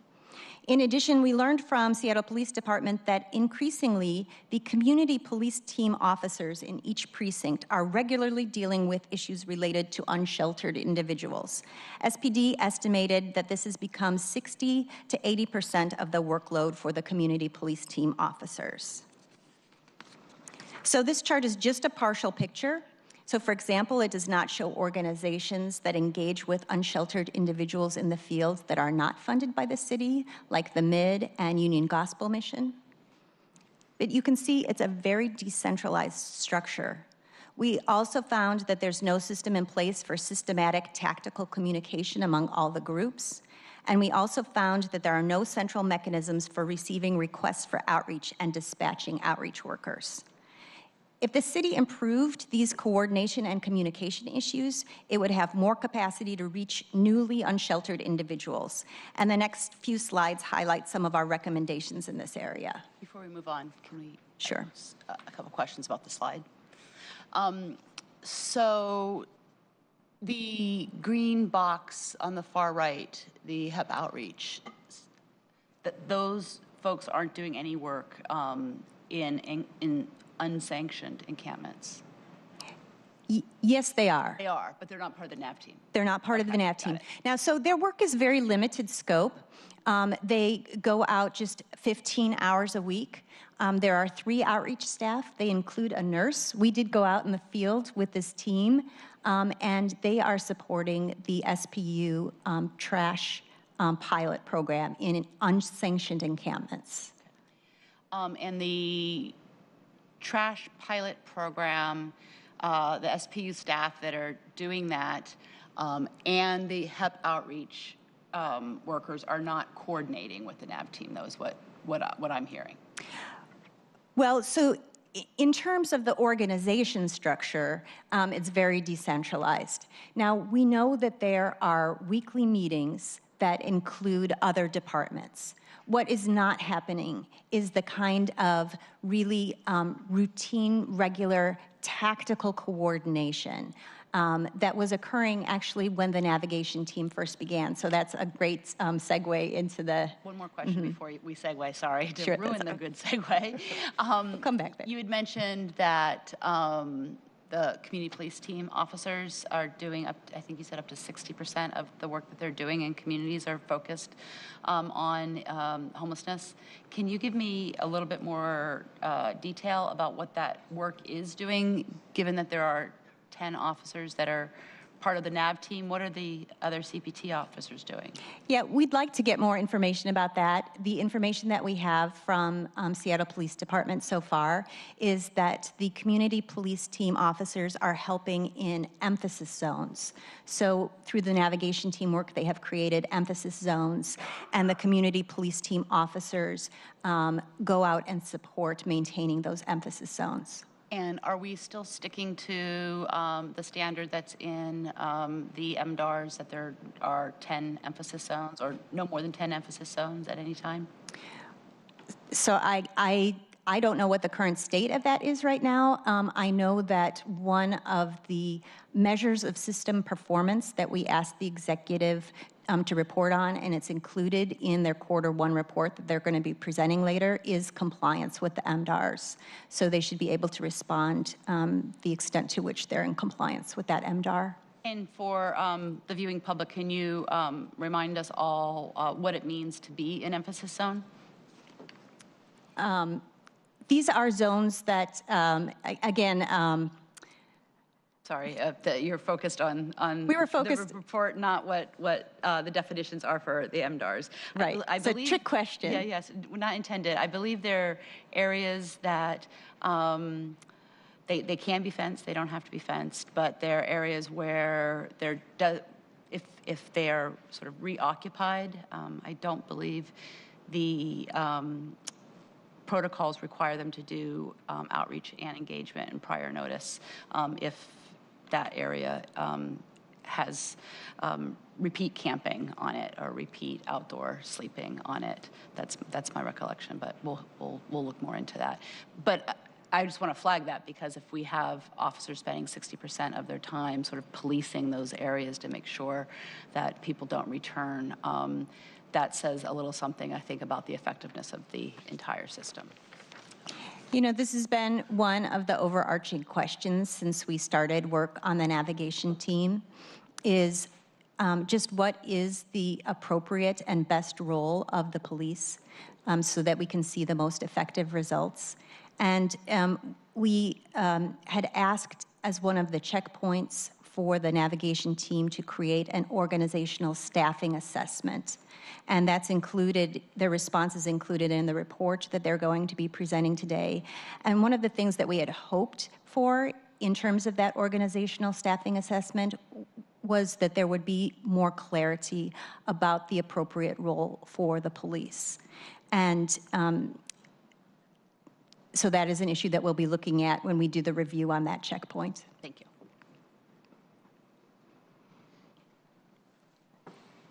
In addition, we learned from Seattle Police Department that increasingly the community police team officers in each precinct are regularly dealing with issues related to unsheltered individuals. SPD estimated that this has become 60 to 80% of the workload for the community police team officers. So this chart is just a partial picture. So for example, it does not show organizations that engage with unsheltered individuals in the field that are not funded by the city, like the Mid and Union Gospel Mission. But you can see it's a very decentralized structure. We also found that there's no system in place for systematic tactical communication among all the groups. And we also found that there are no central mechanisms for receiving requests for outreach and dispatching outreach workers. If the city improved these coordination and communication issues, it would have more capacity to reach newly unsheltered individuals. And the next few slides highlight some of our recommendations in this area. Before we move on, can we Sure. ask a couple questions about the slide? So the green box on the far right, the HEP outreach, those folks aren't doing any work in unsanctioned encampments. Yes, they are. They are, but they're not part of the NAV team. They're not part of the NAV team. Now, so their work is very limited scope. They go out just 15 hours a week. There are 3 outreach staff. They include a nurse. We did go out in the field with this team, and they are supporting the SPU trash pilot program in unsanctioned encampments. And the trash pilot program, the SPU staff that are doing that, and the HEP outreach workers are not coordinating with the NAV team, though, is what I'm hearing. Well, so in terms of the organization structure, it's very decentralized. Now, we know that there are weekly meetings that include other departments. What is not happening is the kind of really routine, regular, tactical coordination that was occurring actually when the navigation team first began. So that's a great segue into the... One more question before we segue, sorry, to Sure, ruin the good segue. We'll come back there. You had mentioned that the community police team officers are doing up, I think you said up to 60% of the work that they're doing in communities are focused on homelessness. Can you give me a little bit more detail about what that work is doing, given that there are 10 officers that are part of the NAV team? What are the other CPT officers doing? Yeah, we'd like to get more information about that. The information that we have from Seattle Police Department so far is that the community police team officers are helping in emphasis zones. So through the navigation team work, they have created emphasis zones, and the community police team officers go out and support maintaining those emphasis zones. And are we still sticking to the standard that's in the MDARs, that there are 10 emphasis zones or no more than 10 emphasis zones at any time? So I don't know what the current state of that is right now. I know that one of the measures of system performance that we asked the executive to report on, and it's included in their Q1 report that they're going to be presenting later, is compliance with the MDARs. So they should be able to respond the extent to which they're in compliance with that MDAR. And for the viewing public, can you remind us all what it means to be an emphasis zone? These are zones that, again, sorry, you're focused on we were focused the report, not what the definitions are for the MDARs. Right. I It's a believe, trick question. Yeah, yes, not intended. I believe there are areas that they can be fenced. They don't have to be fenced, but there are areas where if they are sort of reoccupied, I don't believe the protocols require them to do outreach and engagement and prior notice if that area has repeat camping on it or repeat outdoor sleeping on it. That's my recollection, but we'll look more into that. But I just want to flag that because if we have officers spending 60% of their time sort of policing those areas to make sure that people don't return, that says a little something, I think, about the effectiveness of the entire system. You know, this has been one of the overarching questions since we started work on the navigation team, is just what is the appropriate and best role of the police so that we can see the most effective results. And we had asked as one of the checkpoints for the navigation team to create an organizational staffing assessment. And that's included, the response is included in the report that they're going to be presenting today. And one of the things that we had hoped for in terms of that organizational staffing assessment was that there would be more clarity about the appropriate role for the police. And so that is an issue that we'll be looking at when we do the review on that checkpoint. Thank you.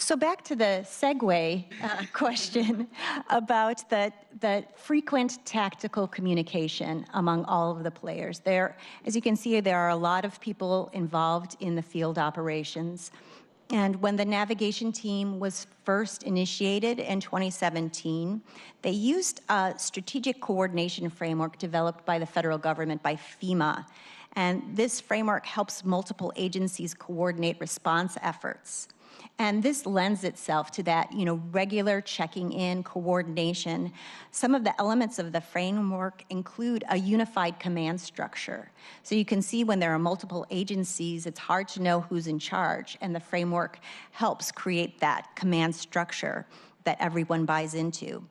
So back to the segue question about the frequent tactical communication among all of the players. There, as you can see, there are a lot of people involved in the field operations. And when the navigation team was first initiated in 2017, they used a strategic coordination framework developed by the federal government, by FEMA. And this framework helps multiple agencies coordinate response efforts. And this lends itself to that, regular checking in, coordination. Some of the elements of the framework include a unified command structure. So you can see when there are multiple agencies, it's hard to know who's in charge, and the framework helps create that command structure that everyone buys into.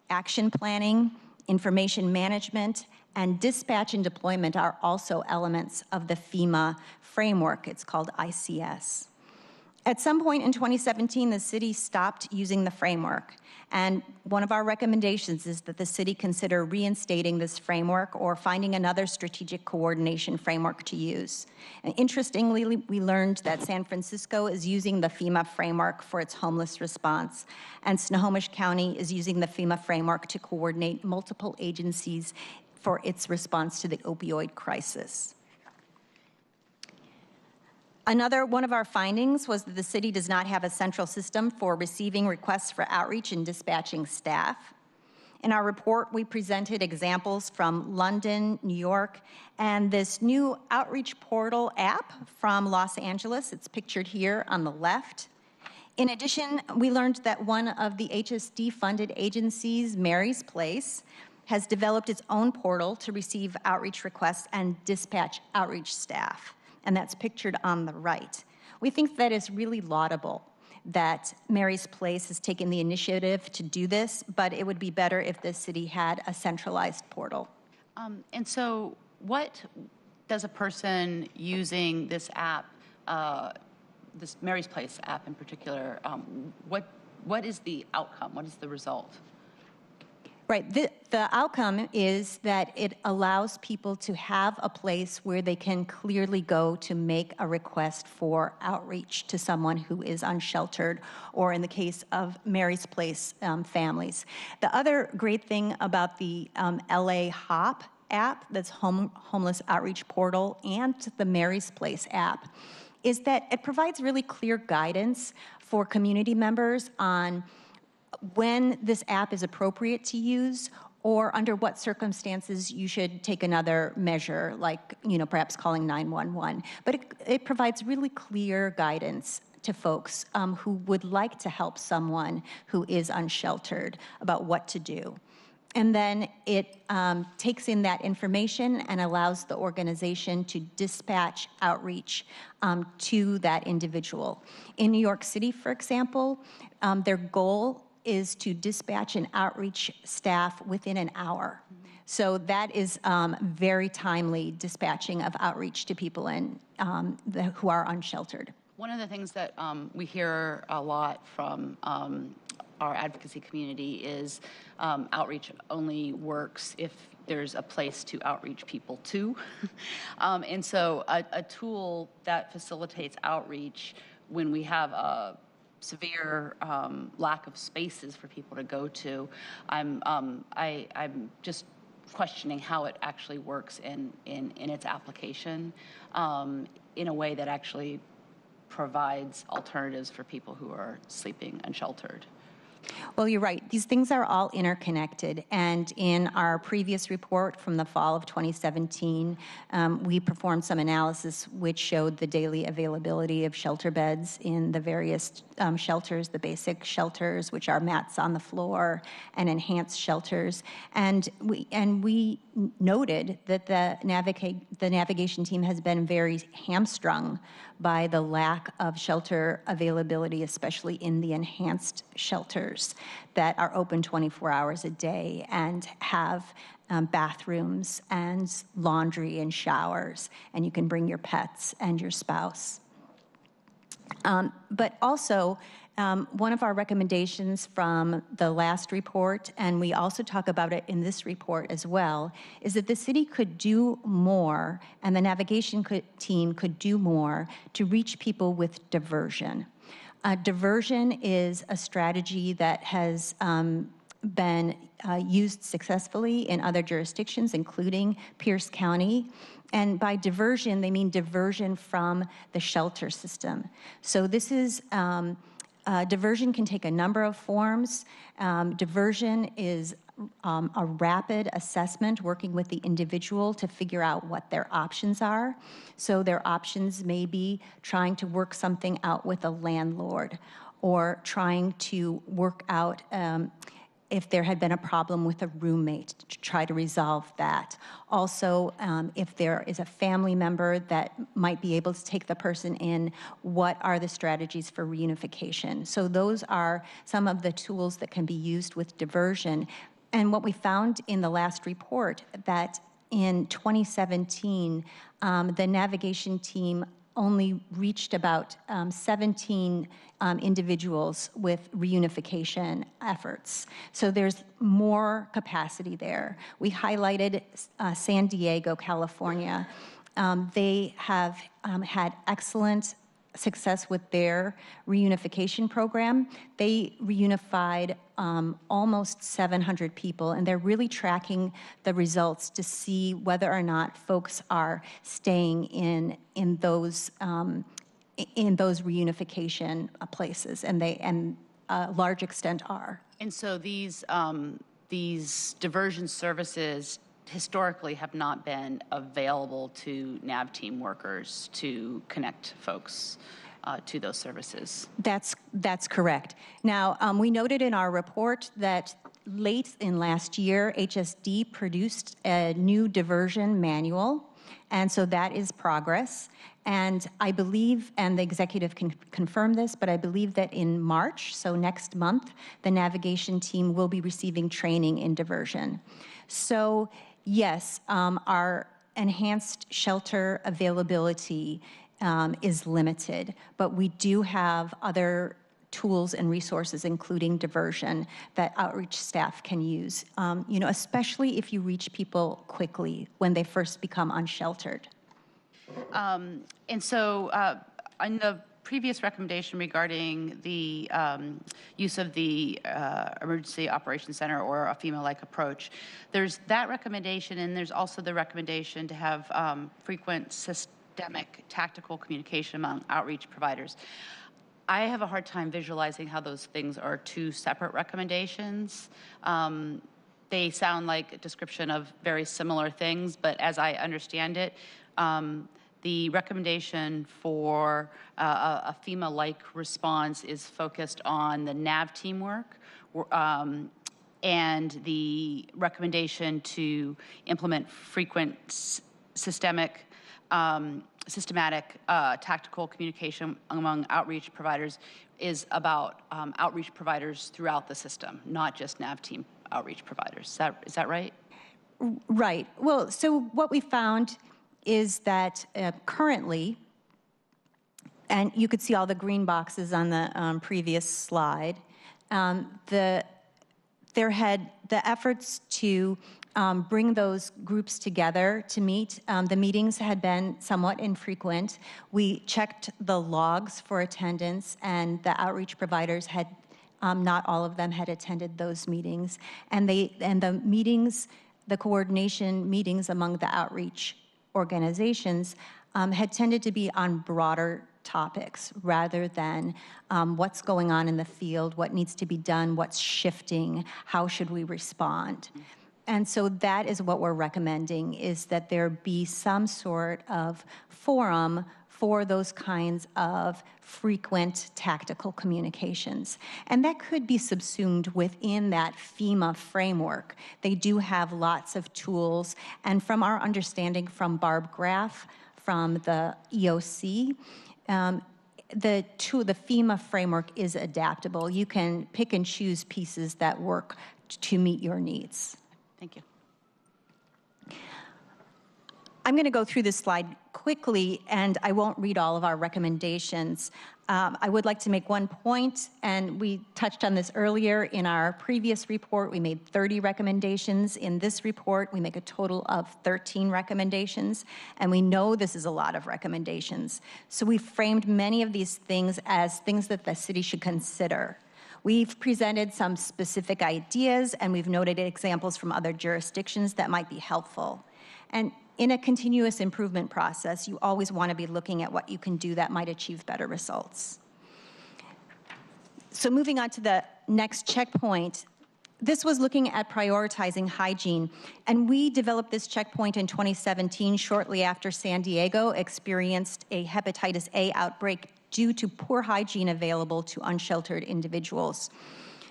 Action planning, information management, and dispatch and deployment are also elements of the FEMA framework. It's called ICS. At some point in 2017, the city stopped using the framework. And one of our recommendations is that the city consider reinstating this framework or finding another strategic coordination framework to use. And interestingly, we learned that San Francisco is using the FEMA framework for its homeless response, and Snohomish County is using the FEMA framework to coordinate multiple agencies for its response to the opioid crisis. Another one of our findings was that the city does not have a central system for receiving requests for outreach and dispatching staff. In our report, we presented examples from London, New York, and this new outreach portal app from Los Angeles. It's pictured here on the left. In addition, we learned that one of the HSD-funded agencies, Mary's Place, has developed its own portal to receive outreach requests and dispatch outreach staff, and that's pictured on the right. We think that is really laudable that Mary's Place has taken the initiative to do this, but it would be better if the city had a centralized portal. And so what does a person using this app, this Mary's Place app in particular, what is the outcome? What is the result? Right. The outcome is that it allows people to have a place where they can clearly go to make a request for outreach to someone who is unsheltered, or in the case of Mary's Place families. The other great thing about the LA HOP app, that's Homeless Outreach Portal, and the Mary's Place app, is that it provides really clear guidance for community members on when this app is appropriate to use, or under what circumstances you should take another measure, like, perhaps calling 911. But it provides really clear guidance to folks who would like to help someone who is unsheltered about what to do. And then it takes in that information and allows the organization to dispatch outreach to that individual. In New York City, for example, their goal is to dispatch an outreach staff within an hour. So that is very timely dispatching of outreach to people who are unsheltered. One of the things that we hear a lot from our advocacy community is outreach only works if there's a place to outreach people to. And so a tool that facilitates outreach when we have a severe lack of spaces for people to go to, I'm just questioning how it actually works in its application in a way that actually provides alternatives for people who are sleeping unsheltered. Well, you're right. These things are all interconnected. And in our previous report from the fall of 2017, we performed some analysis which showed the daily availability of shelter beds in the various shelters, the basic shelters, which are mats on the floor, and enhanced shelters. And we noted that the navigation team has been very hamstrung by the lack of shelter availability, especially in the enhanced shelters that are open 24 hours a day and have bathrooms and laundry and showers, and you can bring your pets and your spouse. But also, one of our recommendations from the last report, and we also talk about it in this report as well, is that the city could do more, and the navigation team could do more to reach people with diversion. Diversion is a strategy that has been used successfully in other jurisdictions, including Pierce County. And by diversion, they mean diversion from the shelter system. So this is, diversion can take a number of forms. Diversion is a rapid assessment working with the individual to figure out what their options are. So their options may be trying to work something out with a landlord, or trying to work out if there had been a problem with a roommate, to try to resolve that. Also, if there is a family member that might be able to take the person in, what are the strategies for reunification? So those are some of the tools that can be used with diversion. And what we found in the last report, that in 2017, the navigation team only reached about 17 individuals with reunification efforts. So there's more capacity there. We highlighted San Diego, California. They have had excellent success with their reunification program. They reunified almost 700 people, and they're really tracking the results to see whether or not folks are staying in those reunification places, and they, a large extent, are. And so these diversion services historically have not been available to NAV team workers to connect folks to those services. That's correct. Now, we noted in our report that late in last year, HSD produced a new diversion manual, and so that is progress. And I believe, and the executive can confirm this, but I believe that in March, so next month, the navigation team will be receiving training in diversion. So yes, our enhanced shelter availability is limited, but we do have other tools and resources, including diversion, that outreach staff can use, especially if you reach people quickly when they first become unsheltered. And so on the previous recommendation regarding the use of the Emergency Operations Center or a FEMA-like approach, there's that recommendation, and there's also the recommendation to have frequent systemic tactical communication among outreach providers. I have a hard time visualizing how those things are two separate recommendations. They sound like a description of very similar things, but as I understand it, the recommendation for a FEMA-like response is focused on the NAV teamwork, and the recommendation to implement frequent systematic tactical communication among outreach providers is about outreach providers throughout the system, not just NAV team outreach providers. Is that right? Right. Well, so what we found is that currently, and you could see all the green boxes on the previous slide, the efforts to bring those groups together to meet, the meetings had been somewhat infrequent. We checked the logs for attendance, and the outreach providers had, not all of them had attended those meetings. And the meetings, the coordination meetings among the outreach organizations had tended to be on broader topics rather than what's going on in the field, what needs to be done, what's shifting, how should we respond. And so that is what we're recommending, is that there be some sort of forum for those kinds of frequent tactical communications. And that could be subsumed within that FEMA framework. They do have lots of tools, and from our understanding from Barb Graff, from the EOC, the FEMA framework is adaptable. You can pick and choose pieces that work to meet your needs. Thank you. I'm going to go through this slide quickly, and I won't read all of our recommendations. I would like to make one point, and we touched on this earlier in our previous report. We made 30 recommendations. In this report, we make a total of 13 recommendations, and we know this is a lot of recommendations. So we framed many of these things as things that the city should consider. We've presented some specific ideas, and we've noted examples from other jurisdictions that might be helpful. And in a continuous improvement process, you always want to be looking at what you can do that might achieve better results. So moving on to the next checkpoint, this was looking at prioritizing hygiene. And we developed this checkpoint in 2017, shortly after San Diego experienced a hepatitis A outbreak due to poor hygiene available to unsheltered individuals.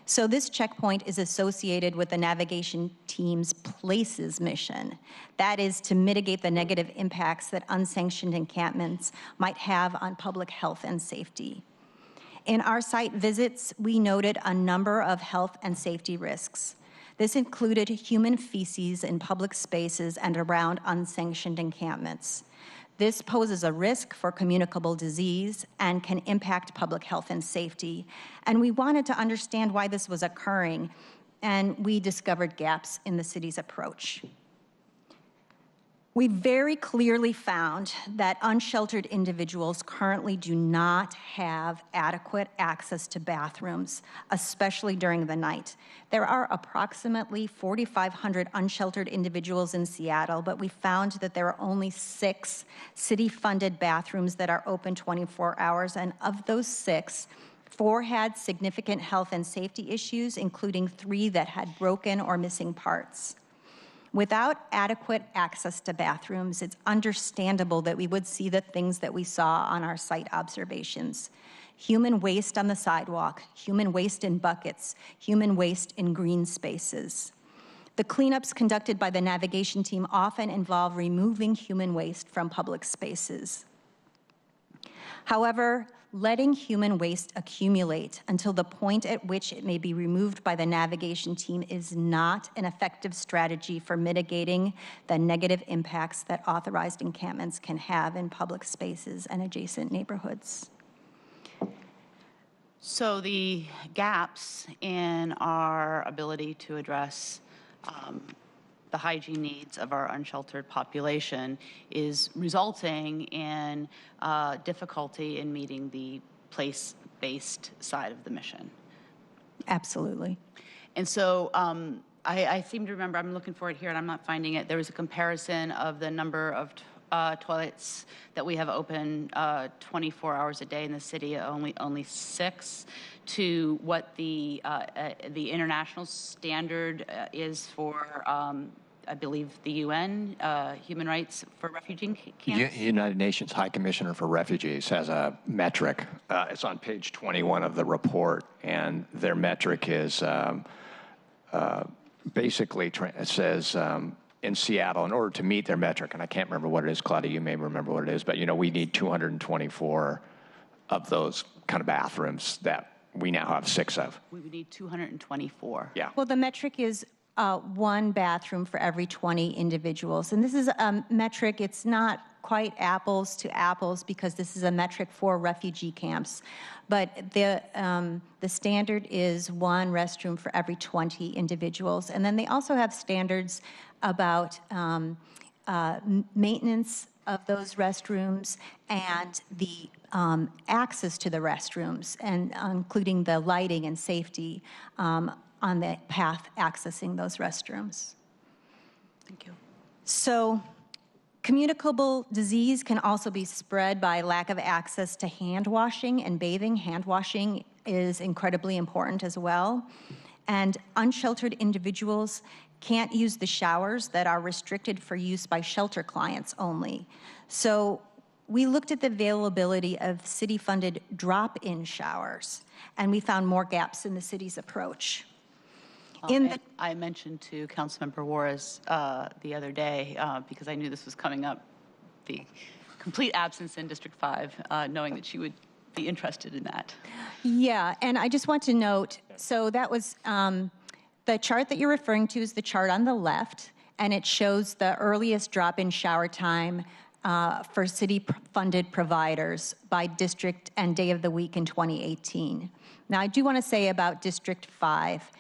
So this checkpoint is associated with the navigation team's Places mission. That is to mitigate the negative impacts that unsanctioned encampments might have on public health and safety. In our site visits, we noted a number of health and safety risks. This included human feces in public spaces and around unsanctioned encampments. This poses a risk for communicable disease and can impact public health and safety. And we wanted to understand why this was occurring, and we discovered gaps in the city's approach. We very clearly found that unsheltered individuals currently do not have adequate access to bathrooms, especially during the night. There are approximately 4,500 unsheltered individuals in Seattle, but we found that there are only 6 city-funded bathrooms that are open 24 hours, and of those 6, 4 had significant health and safety issues, including 3 that had broken or missing parts. Without adequate access to bathrooms, it's understandable that we would see the things that we saw on our site observations. Human waste on the sidewalk, human waste in buckets, human waste in green spaces. The cleanups conducted by the navigation team often involve removing human waste from public spaces. However, letting human waste accumulate until the point at which it may be removed by the navigation team is not an effective strategy for mitigating the negative impacts that authorized encampments can have in public spaces and adjacent neighborhoods. So the gaps in our ability to address the hygiene needs of our unsheltered population is resulting in difficulty in meeting the place-based side of the mission. Absolutely. And so I seem to remember, I'm looking for it here and I'm not finding it, there was a comparison of the number of toilets that we have open 24 hours a day in the city, only 6, to what the international standard is for I believe the UN, human rights for refugee camps? United Nations High Commissioner for Refugees has a metric. It's on page 21 of the report, and their metric is basically, it says in Seattle, in order to meet their metric, and I can't remember what it is, Claudia, you may remember what it is, but we need 224 of those kind of bathrooms that we now have 6 of. We would need 224. Yeah. Well, the metric is 1 bathroom for every 20 individuals. And this is a metric, it's not quite apples to apples because this is a metric for refugee camps. But the standard is 1 restroom for every 20 individuals. And then they also have standards about maintenance of those restrooms and the access to the restrooms, and including the lighting and safety on the path accessing those restrooms. Thank you. So communicable disease can also be spread by lack of access to hand washing and bathing. Hand washing is incredibly important as well. And unsheltered individuals can't use the showers that are restricted for use by shelter clients only. So we looked at the availability of city-funded drop-in showers, and we found more gaps in the city's approach. I mentioned to Councilmember Juarez the other day, because I knew this was coming up, the complete absence in District 5, knowing that she would be interested in that. Yeah, and I just want to note, so that was, the chart that you're referring to is the chart on the left, and it shows the earliest drop-in shower time for city-funded providers by district and day of the week in 2018. Now, I do want to say about District 5,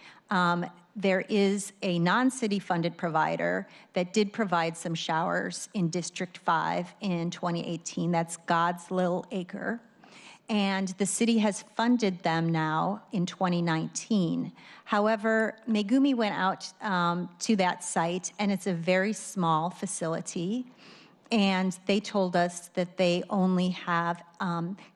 there is a non-city funded provider that did provide some showers in District 5 in 2018. That's God's Little Acre. And the city has funded them now in 2019. However, Megumi went out to that site, and it's a very small facility. And they told us that they only have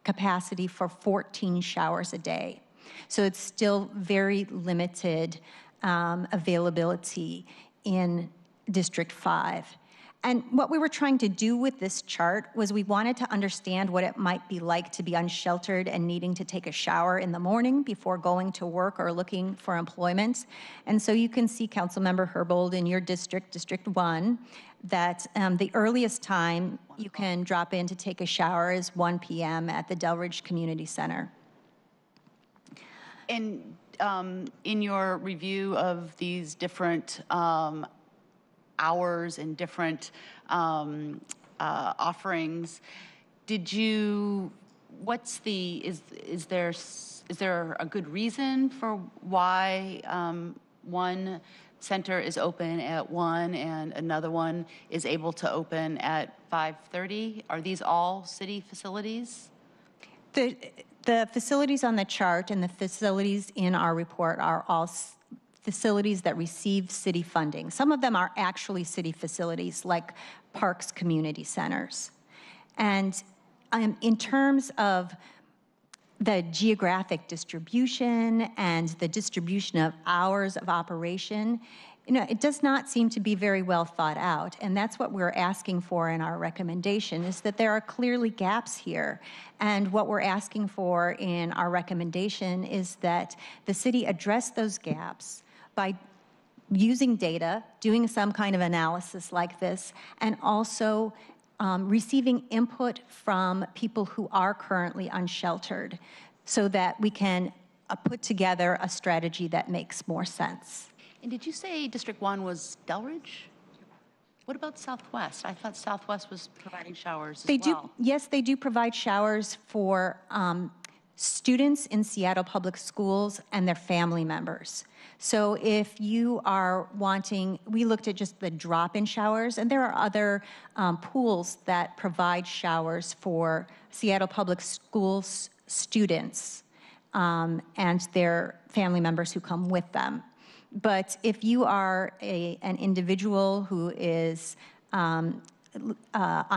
capacity for 14 showers a day. So it's still very limited availability in District 5. And what we were trying to do with this chart was we wanted to understand what it might be like to be unsheltered and needing to take a shower in the morning before going to work or looking for employment. And so you can see, Councilmember Herbold, in your district, District 1, that the earliest time you can drop in to take a shower is 1 p.m. at the Delridge Community Center. And in your review of these different hours and different offerings. Did you, what's the, is there a good reason for why one center is open at 1 and another one is able to open at 5:30? Are these all city facilities? The facilities on the chart and the facilities in our report are all facilities that receive city funding. Some of them are actually city facilities, like parks community centers. And in terms of the geographic distribution and the distribution of hours of operation, it does not seem to be very well thought out. And that's what we're asking for in our recommendation, is that there are clearly gaps here. And what we're asking for in our recommendation is that the city address those gaps by using data, doing some kind of analysis like this, and also receiving input from people who are currently unsheltered so that we can put together a strategy that makes more sense. And did you say District 1 was Delridge? What about Southwest? I thought Southwest was providing showers as well. Yes, they do provide showers for students in Seattle Public Schools and their family members. So if you are wanting, we looked at just the drop-in showers, and there are other pools that provide showers for Seattle Public Schools students and their family members who come with them. But if you are an individual who is on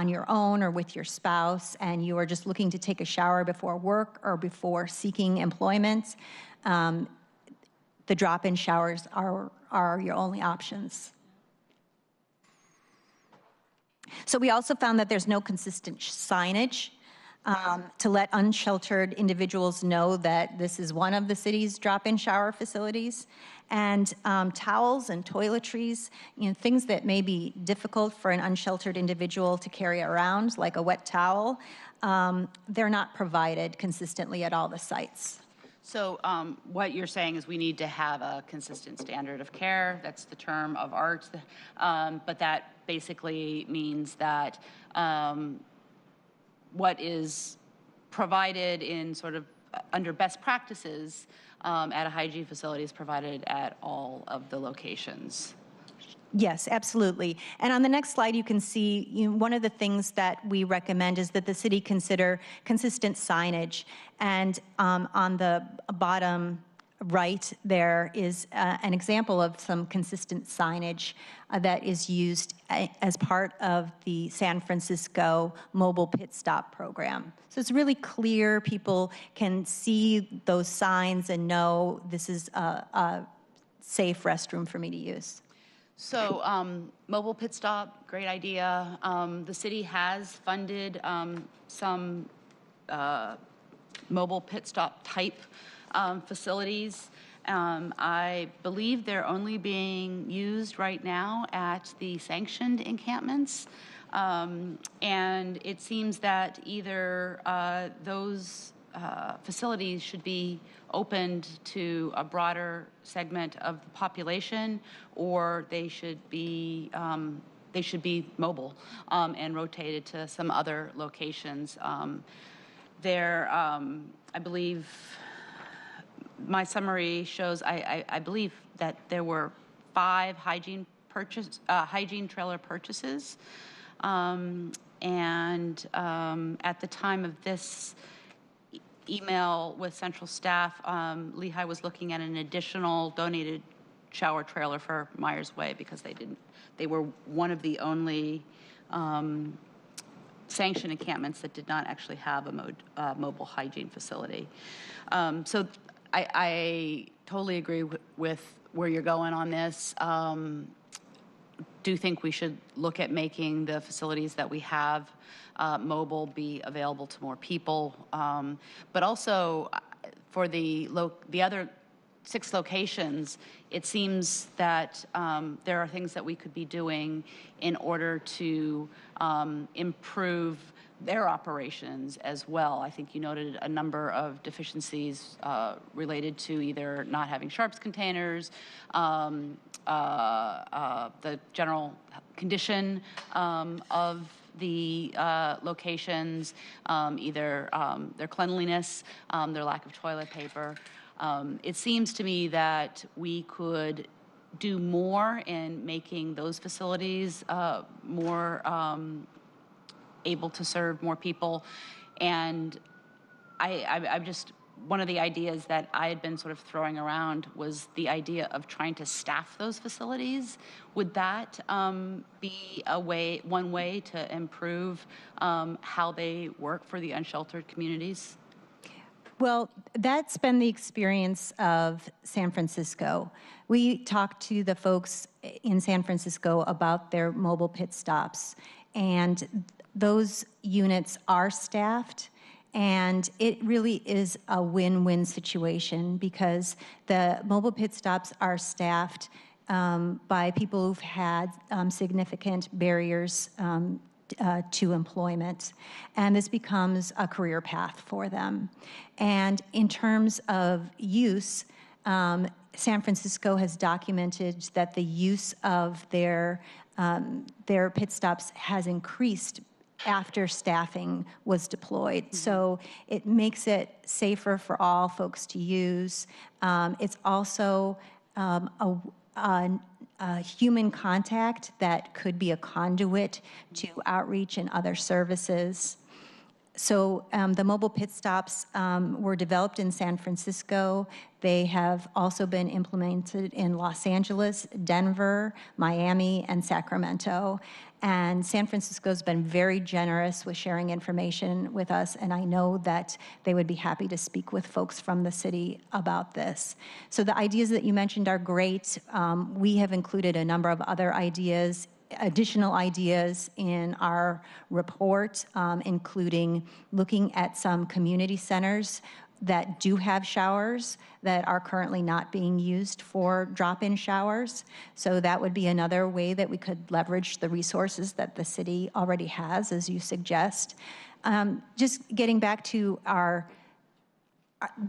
your own or with your spouse, and you are just looking to take a shower before work or before seeking employment, the drop-in showers are your only options. So we also found that there's no consistent signage to let unsheltered individuals know that this is one of the city's drop-in shower facilities. And towels and toiletries, things that may be difficult for an unsheltered individual to carry around, like a wet towel, they're not provided consistently at all the sites. So what you're saying is we need to have a consistent standard of care. That's the term of art. But that basically means that what is provided in sort of under best practices at a hygiene facility is provided at all of the locations. Yes, absolutely. And on the next slide, you can see one of the things that we recommend is that the city consider consistent signage. And on the bottom right, there is an example of some consistent signage that is used as part of the San Francisco Mobile Pit Stop program. So it's really clear. People can see those signs and know this is a safe restroom for me to use. So mobile pit stop, great idea. The city has funded some mobile pit stop type facilities. I believe they're only being used right now at the sanctioned encampments. And it seems that either those facilities should be opened to a broader segment of the population, or they should be mobile and rotated to some other locations. I believe my summary shows, I believe that there were 5 hygiene trailer purchases, and at the time of this email with central staff, Lehigh was looking at an additional donated shower trailer for Myers Way because they were one of the only sanctioned encampments that did not actually have a mobile hygiene facility. So I totally agree with where you're going on this. Do think we should look at making the facilities that we have mobile be available to more people, but also for the other 6 locations, it seems that there are things that we could be doing in order to improve their operations as well. I think you noted a number of deficiencies related to either not having sharps containers, the general condition of the locations, either their cleanliness, their lack of toilet paper. It seems to me that we could do more in making those facilities more able to serve more people. And I'm just, one of the ideas that I had been sort of throwing around was the idea of trying to staff those facilities. Would that be one way to improve how they work for the unsheltered communities? Well, that's been the experience of San Francisco. We talked to the folks in San Francisco about their mobile pit stops, and those units are staffed. And it really is a win-win situation because the mobile pit stops are staffed by people who've had significant barriers to employment. And this becomes a career path for them. And in terms of use, San Francisco has documented that the use of their pit stops has increased after staffing was deployed. So it makes it safer for all folks to use. It's also a human contact that could be a conduit to outreach and other services. So the mobile pit stops were developed in San Francisco. They have also been implemented in Los Angeles, Denver, Miami, and Sacramento. And San Francisco's been very generous with sharing information with us, and I know that they would be happy to speak with folks from the city about this. So the ideas that you mentioned are great. We have included a number of other ideas, additional ideas in our report, including looking at some community centers that do have showers that are currently not being used for drop-in showers. So that would be another way that we could leverage the resources that the city already has, as you suggest. Just getting back to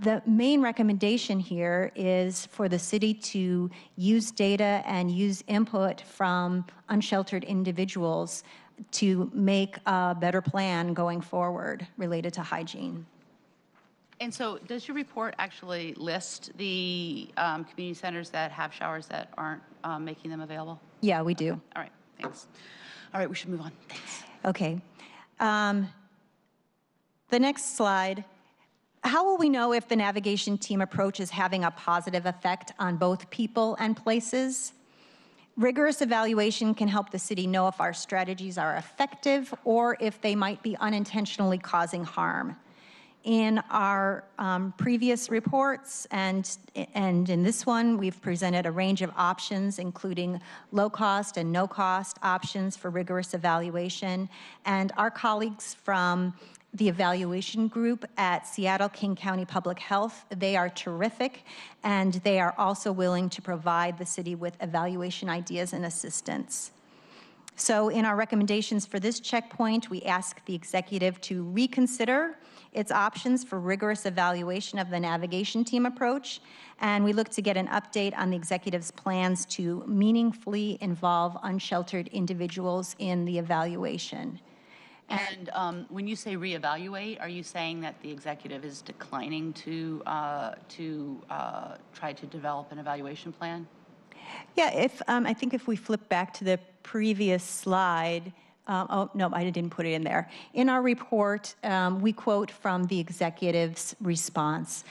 the main recommendation here is for the city to use data and use input from unsheltered individuals to make a better plan going forward related to hygiene. And so does your report actually list the community centers that have showers that aren't making them available? Yeah, we do. All right, thanks. All right, we should move on. Thanks. Okay. The next slide. How will we know if the navigation team approach is having a positive effect on both people and places? Rigorous evaluation can help the city know if our strategies are effective or if they might be unintentionally causing harm. In our previous reports and in this one, we've presented a range of options, including low-cost and no-cost options for rigorous evaluation. And our colleagues from the evaluation group at Seattle King County Public Health, they are terrific, and they are also willing to provide the city with evaluation ideas and assistance. So in our recommendations for this checkpoint, we ask the executive to reconsider its options for rigorous evaluation of the navigation team approach, and we look to get an update on the executive's plans to meaningfully involve unsheltered individuals in the evaluation. And when you say reevaluate, are you saying that the executive is declining to try to develop an evaluation plan? Yeah, I think if we flip back to the previous slide, oh, no, I didn't put it in there. In our report, we quote from the executive's response,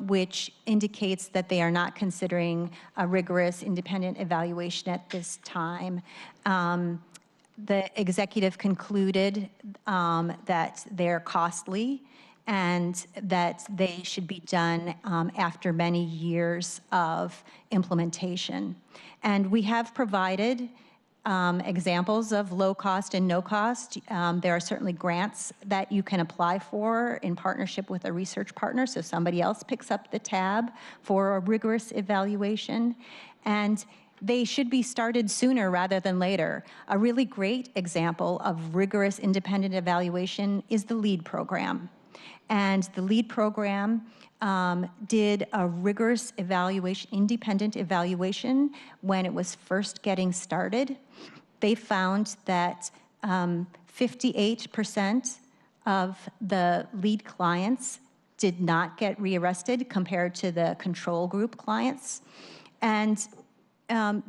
which indicates that they are not considering a rigorous independent evaluation at this time. The executive concluded that they're costly and that they should be done after many years of implementation. And we have provided examples of low cost and no cost. There are certainly grants that you can apply for in partnership with a research partner, so somebody else picks up the tab for a rigorous evaluation. And they should be started sooner rather than later. A really great example of rigorous independent evaluation is the LEAD program. And the LEAD program did a rigorous evaluation, independent evaluation when it was first getting started. They found that 58% of the lead clients did not get rearrested compared to the control group clients. And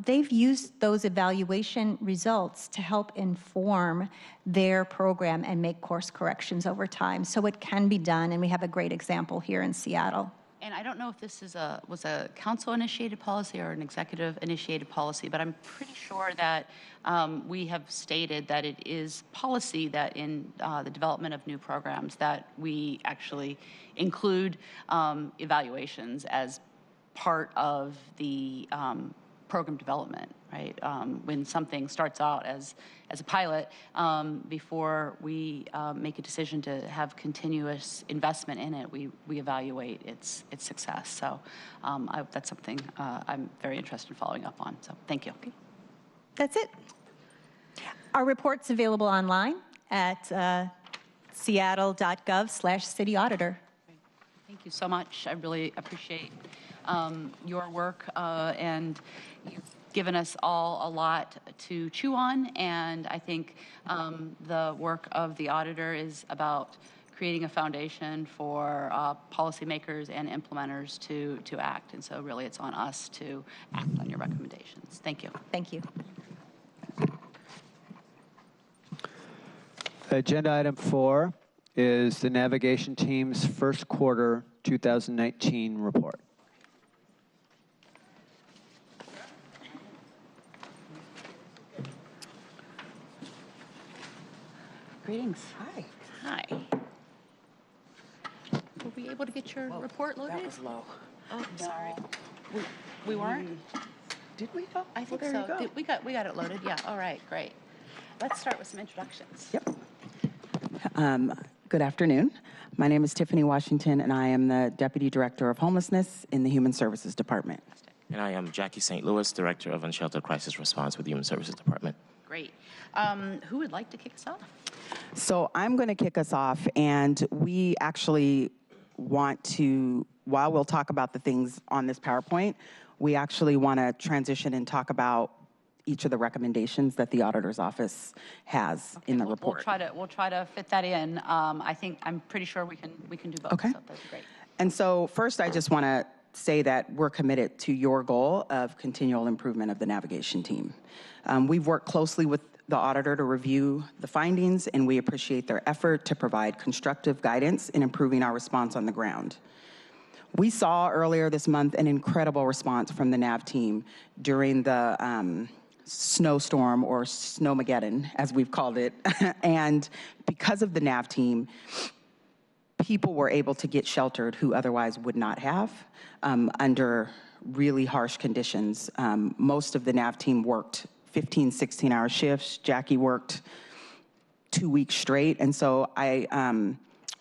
they've used those evaluation results to help inform their program and make course corrections over time. So it can be done, and we have a great example here in Seattle. And I don't know if this was a council-initiated policy or an executive-initiated policy, but I'm pretty sure that we have stated that it is policy that in the development of new programs that we actually include evaluations as part of the program development, right? When something starts out as a pilot, before we make a decision to have continuous investment in it, we evaluate its success. So that's something I'm very interested in following up on. So thank you. Okay. That's it. Our report's available online at seattle.gov/cityauditor. Thank you so much. I really appreciate your work, and you've given us all a lot to chew on, and I think the work of the auditor is about creating a foundation for policymakers and implementers to act, and so really it's on us to act on your recommendations. Thank you. Thank you. Agenda item 4 is the navigation team's first quarter 2019 report. Greetings. Hi. Hi. Were we able to get your report loaded? That was low. Oh, I'm sorry. We weren't? Did we? Oh, I think well, there so. you go. We got it loaded. Yeah. All right. Great. Let's start with some introductions. Yep. Good afternoon. My name is Tiffany Washington, and I am the Deputy Director of Homelessness in the Human Services Department. And I am Jackie St. Louis, Director of Unsheltered Crisis Response with the Human Services Department. Great. Who would like to kick us off? So I'm going to kick us off, and we actually want to, while we'll talk about the things on this PowerPoint, we actually want to transition and talk about each of the recommendations that the auditor's office has in the report. We'll try to fit that in. I'm pretty sure we can do both. Okay. So that's great. And so first, I just want to say that we're committed to your goal of continual improvement of the navigation team. We've worked closely with the auditor to review the findings, and we appreciate their effort to provide constructive guidance in improving our response on the ground. We saw earlier this month an incredible response from the NAV team during the snowstorm, or Snowmageddon, as we've called it. And because of the NAV team, people were able to get sheltered who otherwise would not have under really harsh conditions. Most of the NAV team worked 15, 16-hour shifts. Jackie worked 2 weeks straight. And so I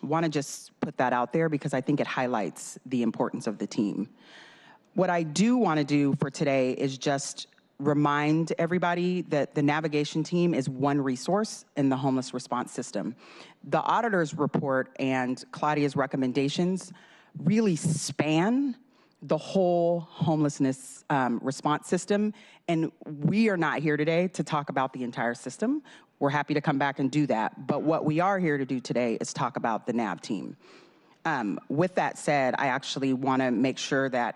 want to just put that out there because I think it highlights the importance of the team. What I do want to do for today is just remind everybody that the navigation team is one resource in the homeless response system. The auditor's report and Claudia's recommendations really span the whole homelessness response system, and we are not here today to talk about the entire system. We're happy to come back and do that, but what we are here to do today is talk about the NAV team. With that said, I actually want to make sure that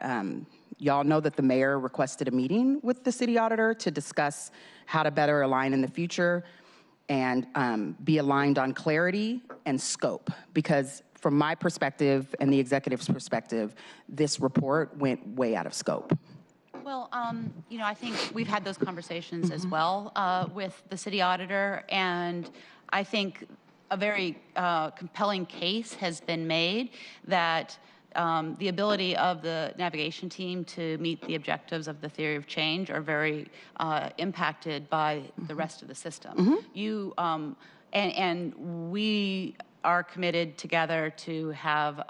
y'all know that the mayor requested a meeting with the city auditor to discuss how to better align in the future and be aligned on clarity and scope. Because from my perspective and the executive's perspective, this report went way out of scope. Well, I think we've had those conversations as well with the city auditor, and I think a very compelling case has been made that the ability of the navigation team to meet the objectives of the theory of change are very impacted by the rest of the system. And we are committed together to have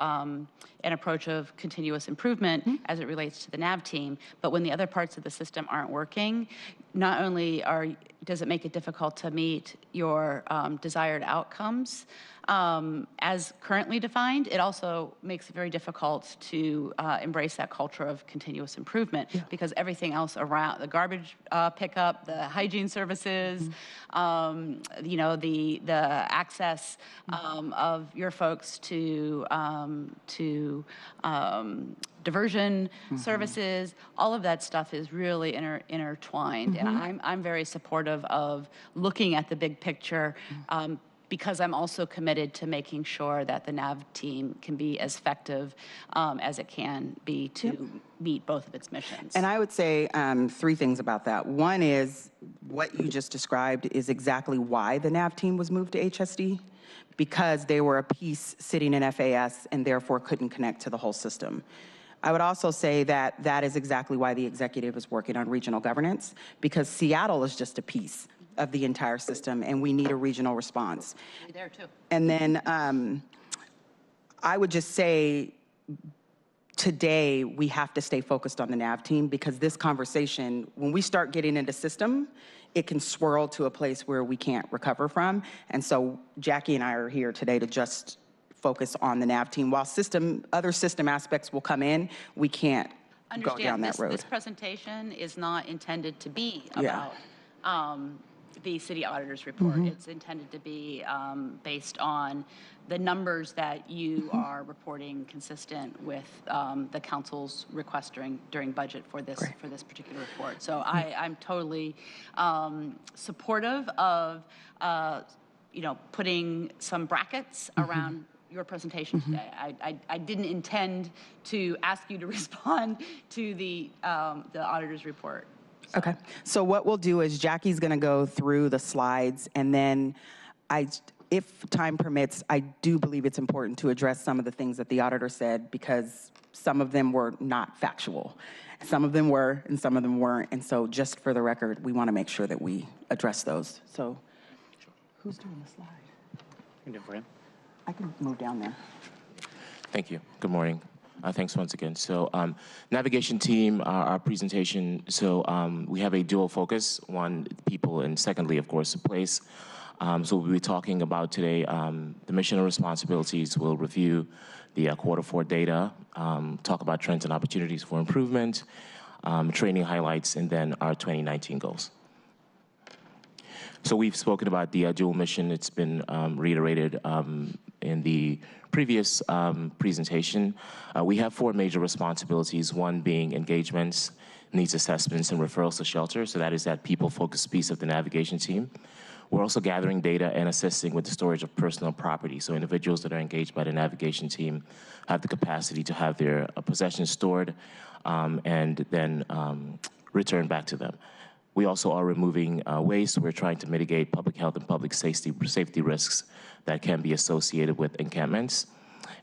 an approach of continuous improvement as it relates to the NAV team. But when the other parts of the system aren't working, not only does it make it difficult to meet your desired outcomes as currently defined, it also makes it very difficult to embrace that culture of continuous improvement because everything else around the garbage pickup, the hygiene services, you know, the access of your folks to diversion services, all of that stuff is really intertwined. And I'm very supportive of looking at the big picture because I'm also committed to making sure that the NAV team can be as effective as it can be to meet both of its missions. And I would say 3 things about that. One is what you just described is exactly why the NAV team was moved to HSD, because they were a piece sitting in FAS and therefore couldn't connect to the whole system. I would also say that that is exactly why the executive is working on regional governance, because Seattle is just a piece of the entire system, and we need a regional response. There too. And then I would just say today we have to stay focused on the NAV team, because this conversation, when we start getting into system, it can swirl to a place where we can't recover from. And so Jackie and I are here today to just focus on the NAV team. While other system aspects will come in, we can't go down that road. This presentation is not intended to be about the city auditor's report. It's intended to be based on the numbers that you are reporting consistent with the council's request during budget for this particular report. So I'm totally supportive of you know, putting some brackets around your presentation today. I didn't intend to ask you to respond to the auditor's report. So. Okay, so what we'll do is Jackie's gonna go through the slides, and then if time permits, I do believe it's important to address some of the things that the auditor said, because some of them were not factual. Some of them were, and some of them weren't. And so just for the record, we wanna make sure that we address those. So who's doing the slide? You can do it for him. I can move down there. Thank you. Good morning. Thanks once again. So navigation team, our presentation, so we have a dual focus, one, people, and secondly, of course, the place. So we'll be talking about today the mission and responsibilities. We'll review the Q4 data, talk about trends and opportunities for improvement, training highlights, and then our 2019 goals. So we've spoken about the dual mission. It's been reiterated in the previous presentation. We have 4 major responsibilities, one being engagements, needs assessments, and referrals to shelter. So that is that people-focused piece of the navigation team. We're also gathering data and assisting with the storage of personal property. So individuals that are engaged by the navigation team have the capacity to have their possessions stored and then returned back to them. We also are removing waste. We're trying to mitigate public health and public safety risks that can be associated with encampments,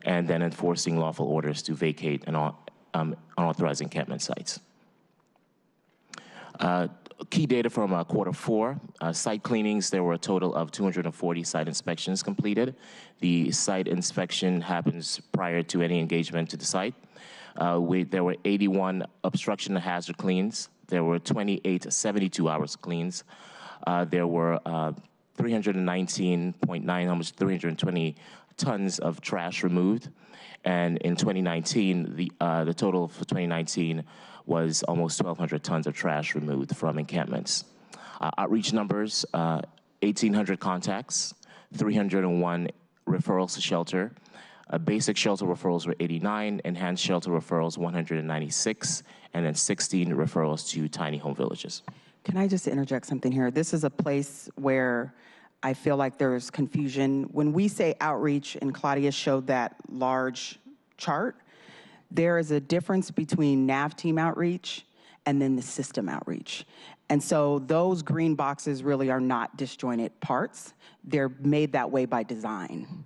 and then enforcing lawful orders to vacate unauthorized encampment sites. Key data from Q4, site cleanings, there were a total of 240 site inspections completed. The site inspection happens prior to any engagement to the site. There were 81 obstruction and hazard cleans. There were 28 72-hour cleans. There were 320 tons of trash removed. And in 2019, the total for 2019 was almost 1,200 tons of trash removed from encampments. Outreach numbers, 1,800 contacts, 301 referrals to shelter. Basic shelter referrals were 89, enhanced shelter referrals 196, and then 16 referrals to tiny home villages. Can I just interject something here? This is a place where I feel like there's confusion. When we say outreach, and Claudia showed that large chart, there is a difference between NAV team outreach and then the system outreach. And so those green boxes really are not disjointed parts. They're made that way by design.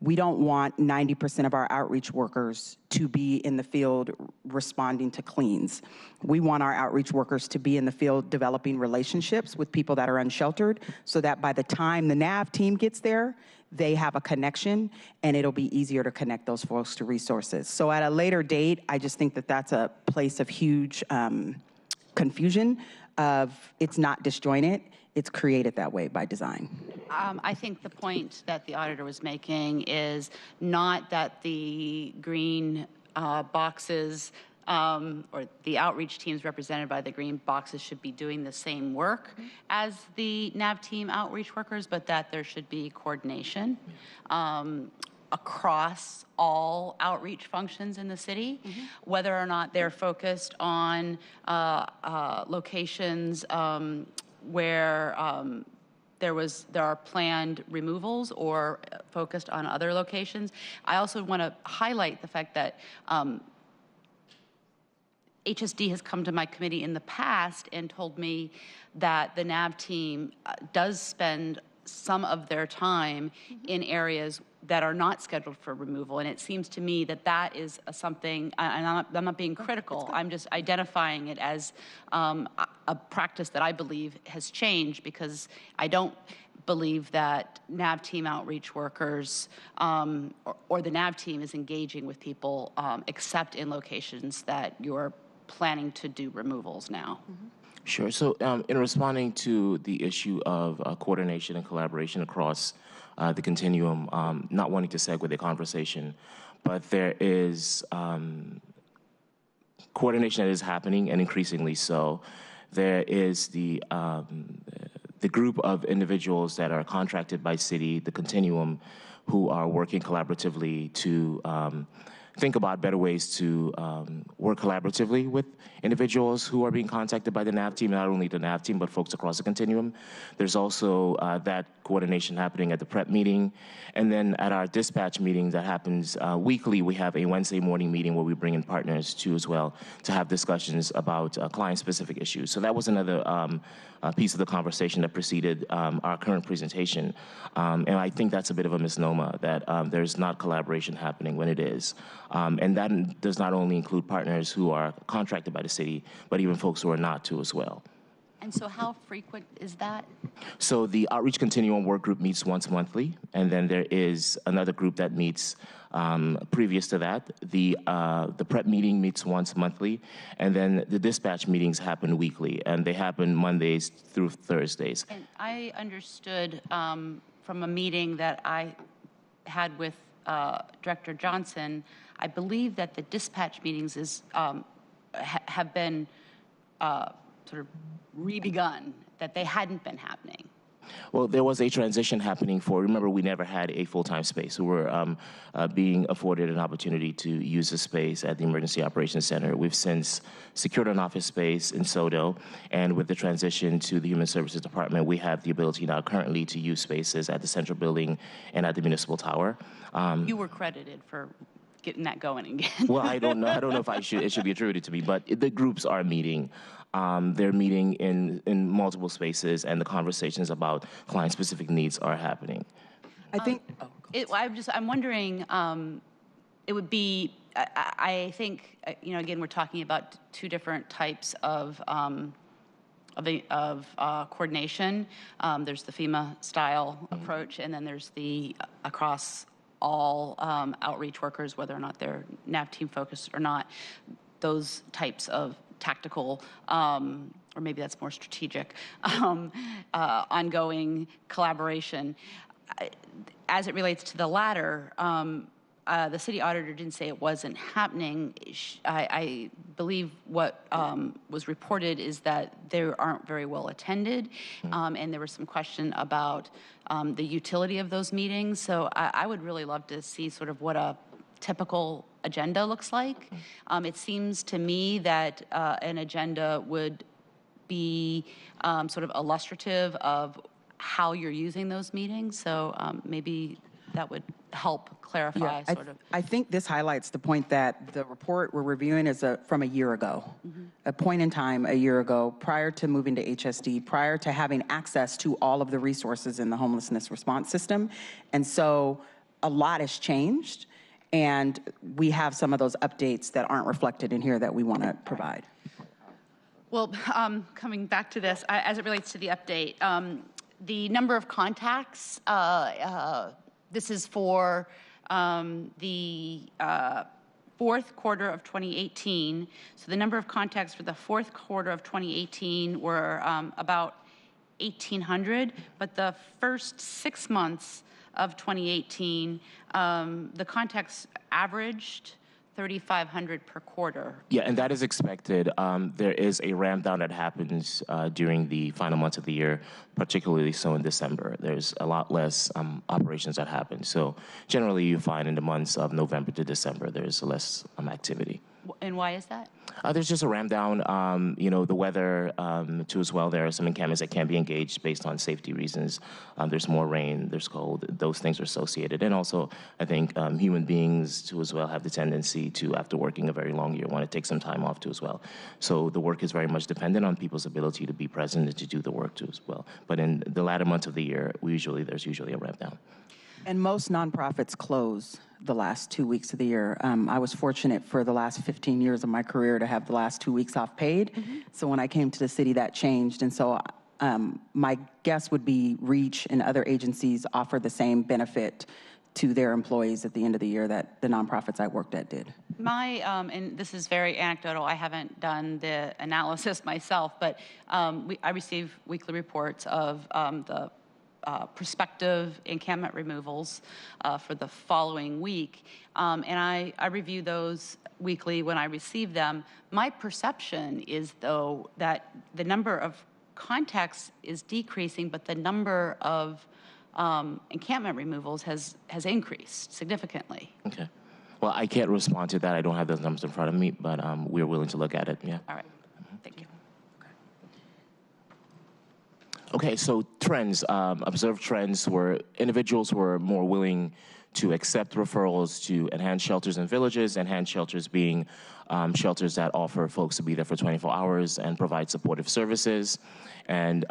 We don't want 90% of our outreach workers to be in the field responding to cleans. We want our outreach workers to be in the field developing relationships with people that are unsheltered, so that by the time the NAV team gets there, they have a connection, and it'll be easier to connect those folks to resources. So at a later date, I just think that that's a place of huge confusion of it's not disjointed, it's created that way by design. I think the point that the auditor was making is not that the green boxes or the outreach teams represented by the green boxes should be doing the same work as the NAV team outreach workers, but that there should be coordination across all outreach functions in the city, whether or not they're focused on locations where there are planned removals or focused on other locations. I also want to highlight the fact that HSD has come to my committee in the past and told me that the NAV team does spend some of their time in areas that are not scheduled for removal. And it seems to me that that is something, and I'm not being critical, I'm just identifying it as a practice that I believe has changed, because I don't believe that NAV team outreach workers or the NAV team is engaging with people except in locations that you're planning to do removals now. Sure. So in responding to the issue of coordination and collaboration across the continuum, not wanting to segue the conversation, but there is coordination that is happening, and increasingly so. There is the group of individuals that are contracted by city, the continuum, who are working collaboratively to think about better ways to work collaboratively with individuals who are being contacted by the NAV team, not only the NAV team, but folks across the continuum. There's also that coordination happening at the prep meeting. And then at our dispatch meeting that happens weekly, we have a Wednesday morning meeting where we bring in partners too as well to have discussions about client-specific issues. So that was another piece of the conversation that preceded our current presentation. And I think that's a bit of a misnomer, that there's not collaboration happening when it is. And that does not only include partners who are contracted by the city, but even folks who are not too as well. And so how frequent is that? So the Outreach Continuum Work Group meets once monthly, and then there is another group that meets previous to that. The prep meeting meets once monthly, and then the dispatch meetings happen weekly, and they happen Mondays through Thursdays. And I understood from a meeting that I had with Director Johnson, I believe that the dispatch meetings have been sort of re-begun, that they hadn't been happening. Well, there was a transition happening remember, we never had a full-time space. We were being afforded an opportunity to use the space at the Emergency Operations Center. We've since secured an office space in SoDo, and with the transition to the Human Services Department, we have the ability now currently to use spaces at the Central Building and at the Municipal Tower. You were credited for getting that going again. Well, I don't know if it should be attributed to me, but the groups are meeting. They're meeting in multiple spaces, and the conversations about client-specific needs are happening. I think. I'm wondering. It would be. I think again, we're talking about two different types of coordination. There's the FEMA style approach, and then there's the across all outreach workers, whether or not they're NAV team focused or not. Those types of tactical, or maybe that's more strategic, ongoing collaboration. As it relates to the latter, the city auditor didn't say it wasn't happening. I believe what was reported is that they aren't very well attended, and there was some question about the utility of those meetings. So I would really love to see sort of what a typical agenda looks like. It seems to me that an agenda would be sort of illustrative of how you're using those meetings. So maybe that would help clarify I think this highlights the point that the report we're reviewing is from a year ago, a point in time a year ago, prior to moving to HSD, prior to having access to all of the resources in the homelessness response system. And so a lot has changed, and we have some of those updates that aren't reflected in here that we want to provide. Well, coming back to this, as it relates to the update, the number of contacts This is for the fourth quarter of 2018. So the number of contacts for the fourth quarter of 2018 were about 1,800, but the first 6 months of 2018, the contacts averaged 3,500 per quarter. Yeah, and that is expected. There is a ramp down that happens during the final months of the year, particularly so in December. There's a lot less operations that happen. So generally you find in the months of November to December, there's less activity. And why is that? There's just a ramp down, the weather too as well. There are some encampments that can't be engaged based on safety reasons. There's more rain, there's cold, those things are associated. And also, I think human beings too as well have the tendency to, after working a very long year, want to take some time off too as well. So the work is very much dependent on people's ability to be present and to do the work too as well. But in the latter months of the year, there's usually a ramp down. And most nonprofits close the last 2 weeks of the year. I was fortunate for the last 15 years of my career to have the last 2 weeks off paid. So when I came to the city, that changed. And so my guess would be REACH and other agencies offer the same benefit to their employees at the end of the year that the nonprofits I worked at did. And this is very anecdotal, I haven't done the analysis myself, but I receive weekly reports of the prospective encampment removals for the following week. And I review those weekly when I receive them. My perception is, though, that the number of contacts is decreasing, but the number of encampment removals has increased significantly. Okay. Well, I can't respond to that. I don't have those numbers in front of me, but we're willing to look at it, yeah. All right. Thank you. Okay, so trends, observed trends were individuals were more willing to accept referrals to enhanced shelters in villages, enhanced shelters being shelters that offer folks to be there for 24 hours and provide supportive services. And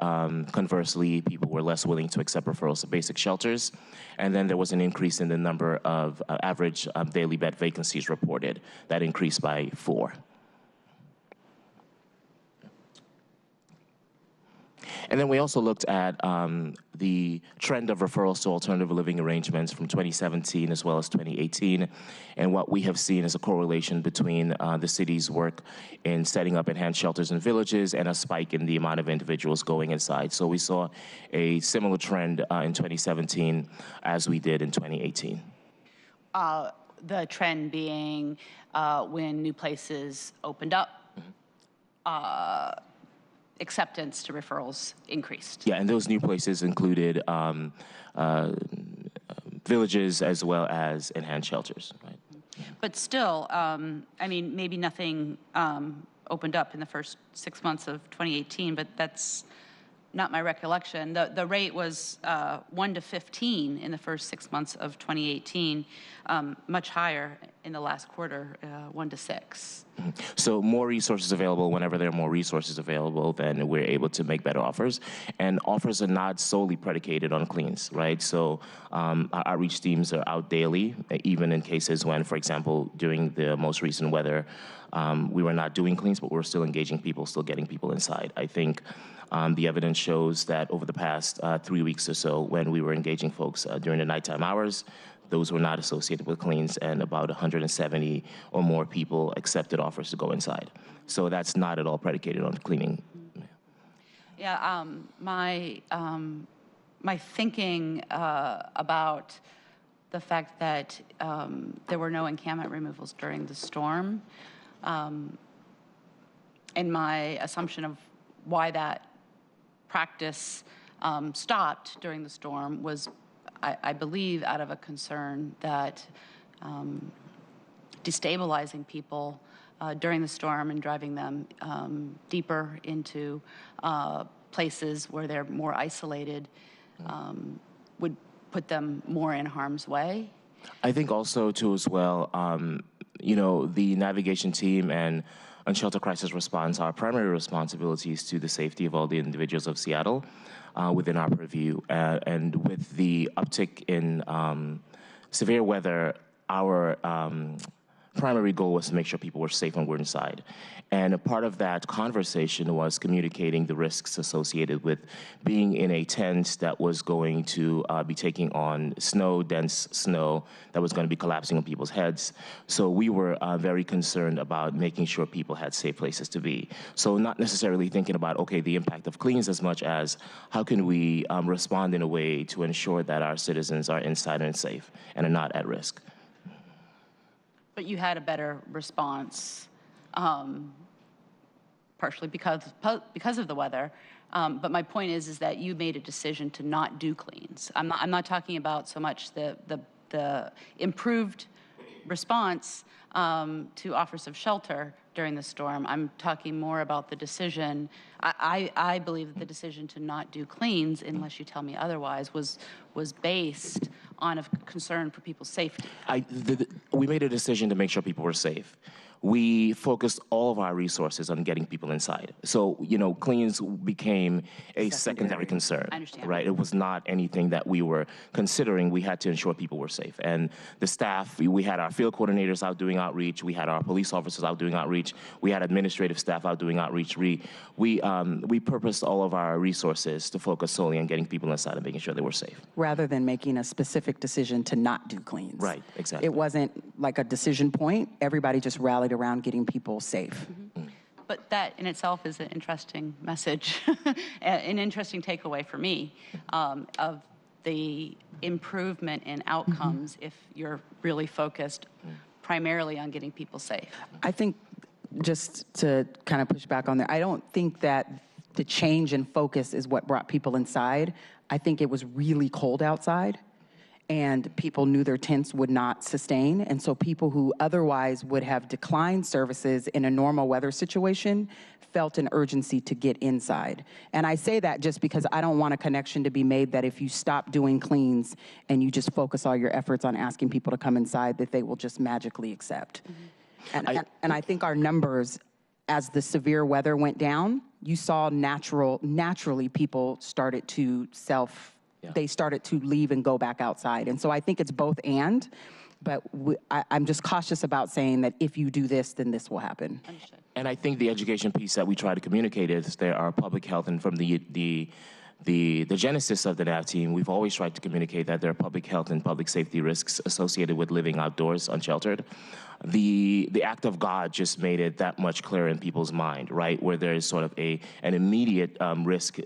conversely, people were less willing to accept referrals to basic shelters. And then there was an increase in the number of average daily bed vacancies reported. That increased by 4. And then we also looked at the trend of referrals to alternative living arrangements from 2017 as well as 2018. And what we have seen is a correlation between the city's work in setting up enhanced shelters in villages and a spike in the amount of individuals going inside. So we saw a similar trend in 2017 as we did in 2018. The trend being when new places opened up, acceptance to referrals increased. Yeah, and those new places included villages as well as enhanced shelters, right? But still, I mean, maybe nothing opened up in the first 6 months of 2018, but that's not my recollection. The rate was 1 to 15 in the first 6 months of 2018, much higher in the last quarter, 1 to 6. So more resources available. Whenever there are more resources available, then we're able to make better offers. And offers are not solely predicated on cleans, right? So our outreach teams are out daily, even in cases when, for example, during the most recent weather, we were not doing cleans, but we're still engaging people, still getting people inside. I think the evidence shows that over the past 3 weeks or so, when we were engaging folks during the nighttime hours, those were not associated with cleans, and about 170 or more people accepted offers to go inside. So that's not at all predicated on cleaning. Yeah, my thinking about the fact that there were no encampment removals during the storm, and my assumption of why that practice stopped during the storm was, I believe, out of a concern that destabilizing people during the storm and driving them deeper into places where they're more isolated would put them more in harm's way. I think also, too, as well, the navigation team and Unsheltered Crisis Response, our primary responsibilities to the safety of all the individuals of Seattle within our purview. And with the uptick in severe weather, our primary goal was to make sure people were safe when we're inside. And a part of that conversation was communicating the risks associated with being in a tent that was going to be taking on snow, dense snow, that was going to be collapsing on people's heads. So we were very concerned about making sure people had safe places to be. So not necessarily thinking about, okay, the impact of cleans as much as how can we respond in a way to ensure that our citizens are inside and safe and are not at risk. But you had a better response, partially because of the weather. But my point is that you made a decision to not do cleans. I'm not talking about so much the improved response to offers of shelter during the storm. I'm talking more about the decision. I believe that the decision to not do cleans, unless you tell me otherwise, was based on a concern for people's safety. We made a decision to make sure people were safe. We focused all of our resources on getting people inside. So, cleans became a secondary concern. I understand. Right? It was not anything that we were considering. We had to ensure people were safe. And the staff, we had our field coordinators out doing outreach. We had our police officers out doing outreach. We had administrative staff out doing outreach. We purposed all of our resources to focus solely on getting people inside and making sure they were safe. Rather than making a specific decision to not do cleans. Right, exactly. It wasn't like a decision point. Everybody just rallied around getting people safe. Mm-hmm. But that in itself is an interesting message, an interesting takeaway for me of the improvement in outcomes if you're really focused primarily on getting people safe. I think, just to kind of push back on there, I don't think that the change in focus is what brought people inside. I think it was really cold outside, and people knew their tents would not sustain. And so people who otherwise would have declined services in a normal weather situation felt an urgency to get inside. And I say that just because I don't want a connection to be made that if you stop doing cleans and you just focus all your efforts on asking people to come inside, that they will just magically accept. Mm-hmm. And I think our numbers, as the severe weather went down, you saw naturally people started to they started to leave and go back outside. And so I think it's both and, but I'm just cautious about saying that if you do this, then this will happen. Understood. And I think the education piece that we try to communicate is there are public health, and from the genesis of the NAV team, we've always tried to communicate that there are public health and public safety risks associated with living outdoors unsheltered. The act of God just made it that much clearer in people's mind, right? Where there is sort of an immediate risk,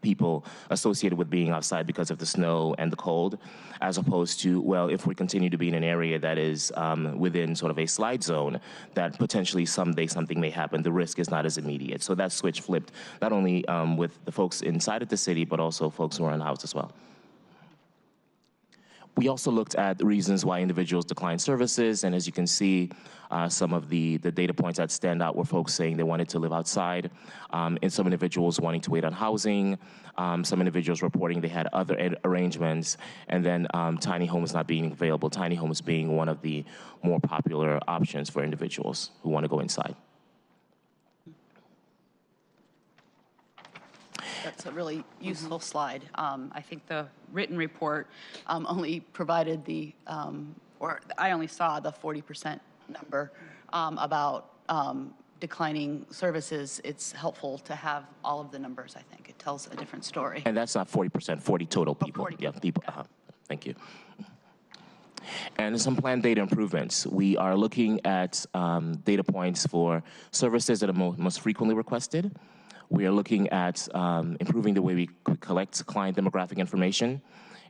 people associated with being outside because of the snow and the cold, as opposed to, well, if we continue to be in an area that is within sort of a slide zone, that potentially someday something may happen, the risk is not as immediate. So that switch flipped, not only with the folks inside of the city, but also folks who are in the house as well. We also looked at the reasons why individuals decline services, and as you can see, some of the data points that stand out were folks saying they wanted to live outside, and some individuals wanting to wait on housing, some individuals reporting they had other arrangements, and then tiny homes not being available, tiny homes being one of the more popular options for individuals who want to go inside. That's a really useful slide. I think the written report only provided or I only saw the 40% number about declining services. It's helpful to have all of the numbers, I think. It tells a different story. And that's not 40%, 40 total people. 40. Yeah, people. Thank you. And some planned data improvements. We are looking at data points for services that are most frequently requested. We are looking at improving the way we collect client demographic information,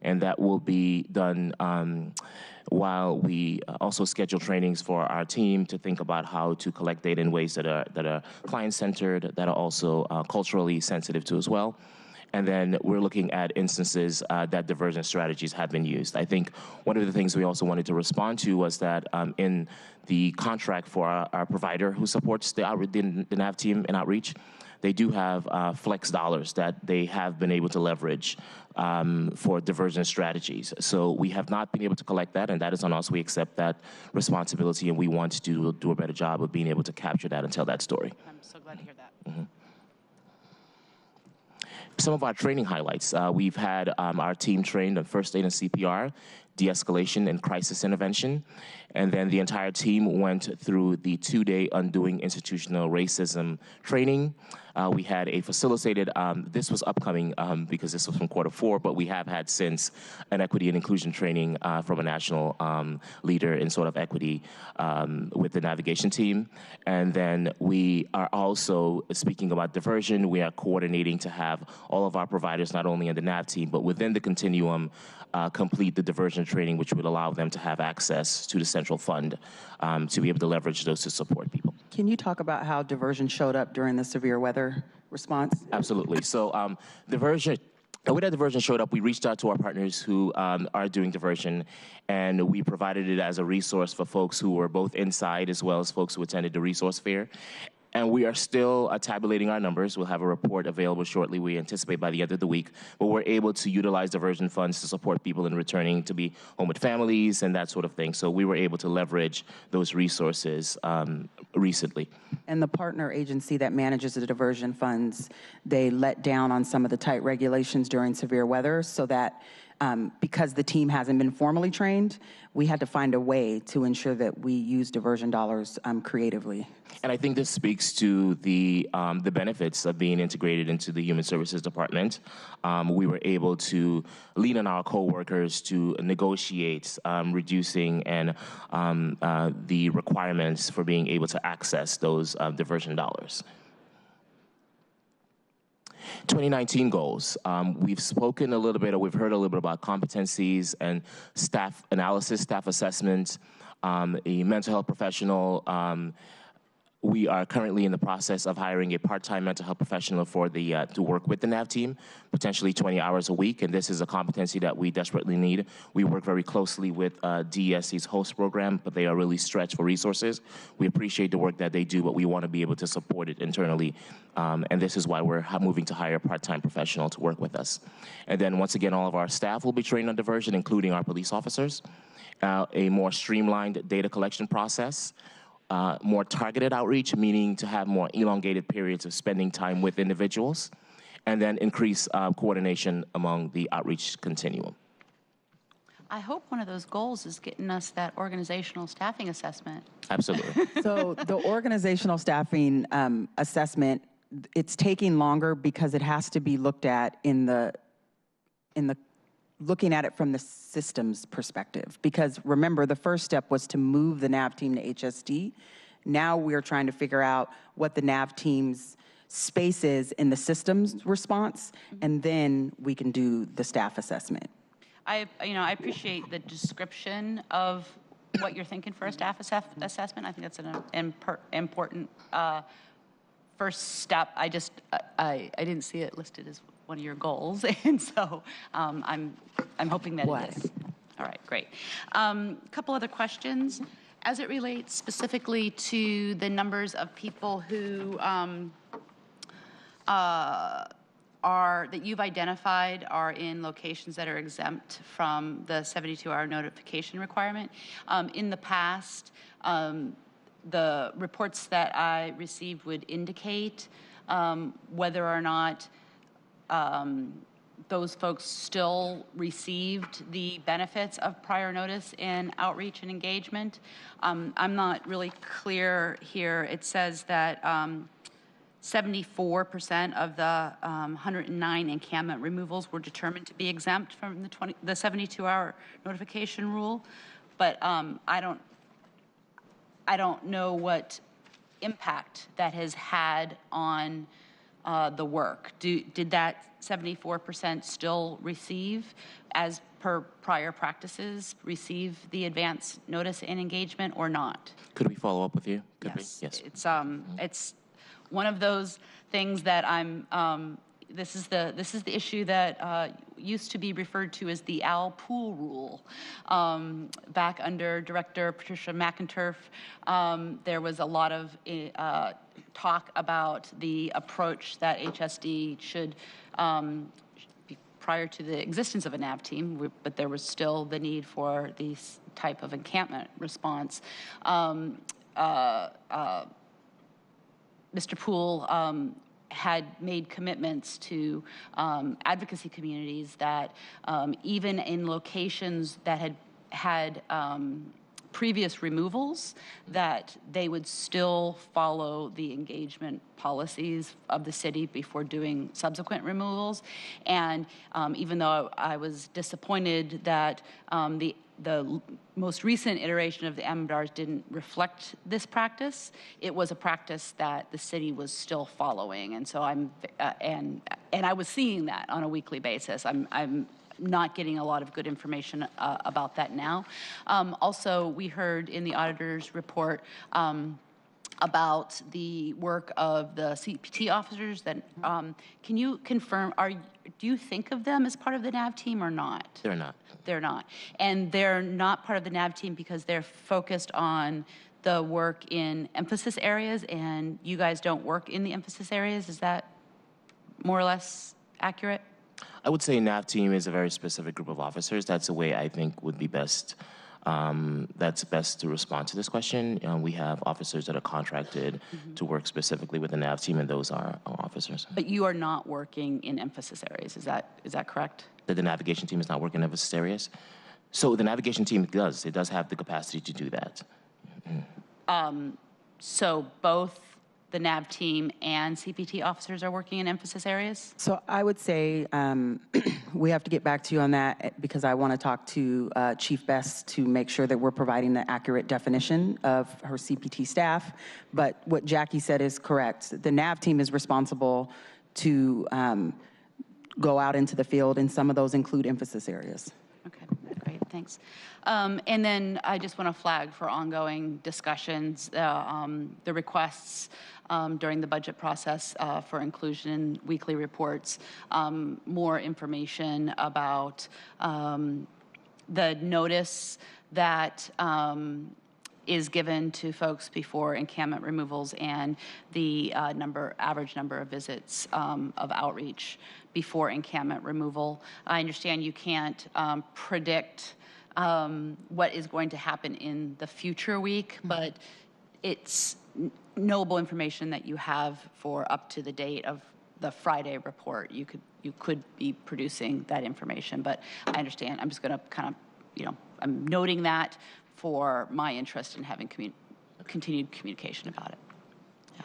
and that will be done while we also schedule trainings for our team to think about how to collect data in ways that are client-centered, that are also culturally sensitive to as well. And then we're looking at instances that diversion strategies have been used. I think one of the things we also wanted to respond to was that in the contract for our provider who supports the NAV team in outreach, they do have flex dollars that they have been able to leverage for diversion strategies. So we have not been able to collect that, and that is on us. We accept that responsibility, and we want to do a better job of being able to capture that and tell that story. I'm so glad to hear that. Mm-hmm. Some of our training highlights. We've had our team trained on first aid and CPR de-escalation and crisis intervention. And then the entire team went through the 2-day Undoing Institutional Racism training. We had a facilitated, this was upcoming because this was from Q4, but we have had since an equity and inclusion training from a national leader in sort of equity with the navigation team. And then we are also, speaking about diversion, we are coordinating to have all of our providers, not only in the NAV team, but within the continuum, complete the diversion training, which would allow them to have access to the central fund to be able to leverage those to support people. Can you talk about how diversion showed up during the severe weather response? Absolutely. So diversion, the way that diversion showed up, we reached out to our partners who are doing diversion, and we provided it as a resource for folks who were both inside as well as folks who attended the resource fair. And we are still tabulating our numbers. We'll have a report available shortly, we anticipate by the end of the week. But we're able to utilize diversion funds to support people in returning to be home with families and that sort of thing. So we were able to leverage those resources recently. And the partner agency that manages the diversion funds, they let down on some of the tight regulations during severe weather so that because the team hasn't been formally trained, we had to find a way to ensure that we use diversion dollars creatively. And I think this speaks to the benefits of being integrated into the Human Services Department. We were able to lean on our coworkers to negotiate reducing and the requirements for being able to access those diversion dollars. 2019 goals. We've spoken a little bit, or we've heard a little bit about competencies and staff analysis, staff assessment, a mental health professional. We are currently in the process of hiring a part-time mental health professional for the to work with the NAV team, potentially 20 hours a week, and this is a competency that we desperately need. We work very closely with DESC's host program, but they are really stretched for resources. We appreciate the work that they do, but we want to be able to support it internally, and this is why we're moving to hire a part-time professional to work with us. And then once again, all of our staff will be trained on diversion, including our police officers, a more streamlined data collection process, more targeted outreach, meaning to have more elongated periods of spending time with individuals, and then increase coordination among the outreach continuum. I hope one of those goals is getting us that organizational staffing assessment. Absolutely. So the organizational staffing assessment, it's taking longer because it has to be looked at looking at it from the systems perspective. Because remember, the first step was to move the NAV team to HSD. Now we're trying to figure out what the NAV team's space is in the systems response, and then we can do the staff assessment. I appreciate the description of what you're thinking for a staff assessment. I think that's an important first step. I didn't see it listed as one of your goals, and so I'm hoping that it is. All right, great. Couple other questions. As it relates specifically to the numbers of people who that you've identified are in locations that are exempt from the 72-hour notification requirement. In the past, the reports that I received would indicate whether or not those folks still received the benefits of prior notice and outreach and engagement. I'm not really clear here. It says that 74% of the 109 encampment removals were determined to be exempt from the 72-hour notification rule, but I don't know what impact that has had on the work. Did that 74% still receive, as per prior practices, receive the advance notice and engagement or not? Could we follow up with you? Could Yes. we? Yes. It's one of those things that this is the issue that used to be referred to as the Al Pool rule. Back under Director Patricia McInturf, there was a lot of talk about the approach that HSD should be prior to the existence of a NAV team, but there was still the need for these type of encampment response. Mr. Poole had made commitments to advocacy communities that even in locations that had previous removals, that they would still follow the engagement policies of the city before doing subsequent removals. And even though I was disappointed that the most recent iteration of the MDRs didn't reflect this practice, it was a practice that the city was still following. And so and I was seeing that on a weekly basis. I'm not getting a lot of good information about that now. Also, we heard in the auditor's report about the work of the CPT officers. That can you confirm? Do you think of them as part of the NAV team or not? They're not. They're not, and they're not part of the NAV team because they're focused on the work in emphasis areas, and you guys don't work in the emphasis areas. Is that more or less accurate? I would say NAV team is a very specific group of officers. That's the way I think would be best. That's best to respond to this question. We have officers that are contracted to work specifically with the NAV team, and those are our officers. But you are not working in emphasis areas. Is that correct? That the navigation team is not working in emphasis areas. So the navigation team does. It does have the capacity to do that. So both the NAV team and CPT officers are working in emphasis areas? So I would say we have to get back to you on that because I want to talk to Chief Best to make sure that we're providing the accurate definition of her CPT staff. But what Jackie said is correct. The NAV team is responsible to go out into the field, and some of those include emphasis areas. Okay, great, thanks. And then I just want to flag for ongoing discussions, the requests during the budget process for inclusion in weekly reports, more information about the notice that is given to folks before encampment removals and the average number of visits of outreach before encampment removal. I understand you can't predict what is going to happen in the future week, but it's knowable information that you have for up to the date of the Friday report. You could be producing that information, but I understand. I'm just going to kind of, I'm noting that for my interest in having continued communication about it. Yeah.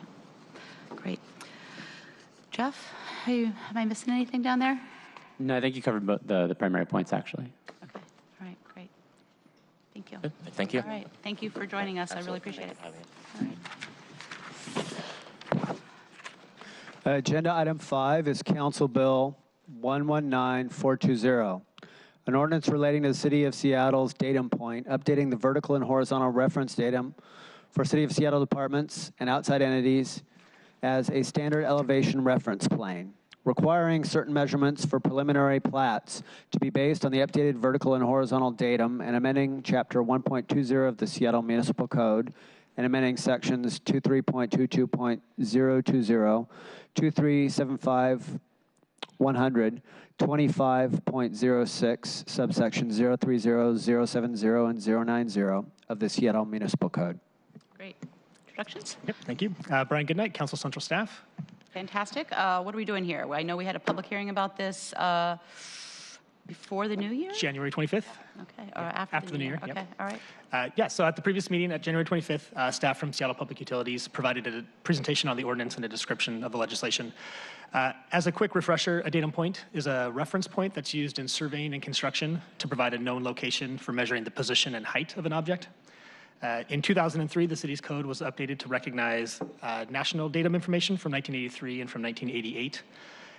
Great. Jeff, am I missing anything down there? No, I think you covered the primary points, actually. Okay. All right, great. Thank you. Good. Thank you. All right. Thank you for joining us. I really appreciate it. All right. Agenda item 5 is Council Bill 119420. An ordinance relating to the City of Seattle's datum point, updating the vertical and horizontal reference datum for City of Seattle departments and outside entities as a standard elevation reference plane, requiring certain measurements for preliminary plats to be based on the updated vertical and horizontal datum, and amending Chapter 1.20 of the Seattle Municipal Code, and amending sections 23.22.020, 2375-100, 25.06, subsection 030, 070, and 090 of the Seattle Municipal Code. Great. Introductions? Yep, thank you. Brian Goodnight, Council Central Staff. Fantastic. What are we doing here? I know we had a public hearing about this before the new year? January 25th. Okay, or after the new year. Okay, yep. all right. Yeah, so at the previous meeting at January 25th, staff from Seattle Public Utilities provided a presentation on the ordinance and a description of the legislation. As a quick refresher, a datum point is a reference point that's used in surveying and construction to provide a known location for measuring the position and height of an object. In 2003, the city's code was updated to recognize national datum information from 1983 and from 1988.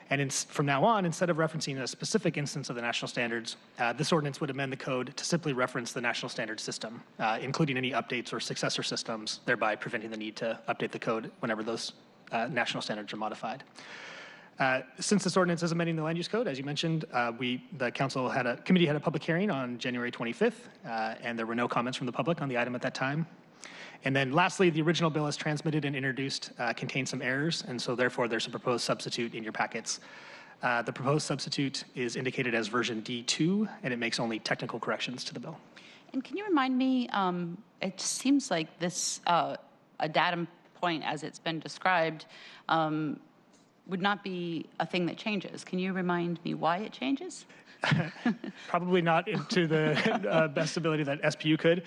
And from now on, instead of referencing a specific instance of the national standards, this ordinance would amend the code to simply reference the national standard system, including any updates or successor systems, thereby preventing the need to update the code whenever those national standards are modified. Since this ordinance is amending the land use code, as you mentioned, the committee had a public hearing on January 25th, and there were no comments from the public on the item at that time. And then lastly, the original bill as transmitted and introduced contained some errors, and so therefore there's a proposed substitute in your packets. The proposed substitute is indicated as version D2, and it makes only technical corrections to the bill. And can you remind me, it seems like this, a datum point as it's been described, would not be a thing that changes. Can you remind me why it changes? Probably not to the best ability that SPU could.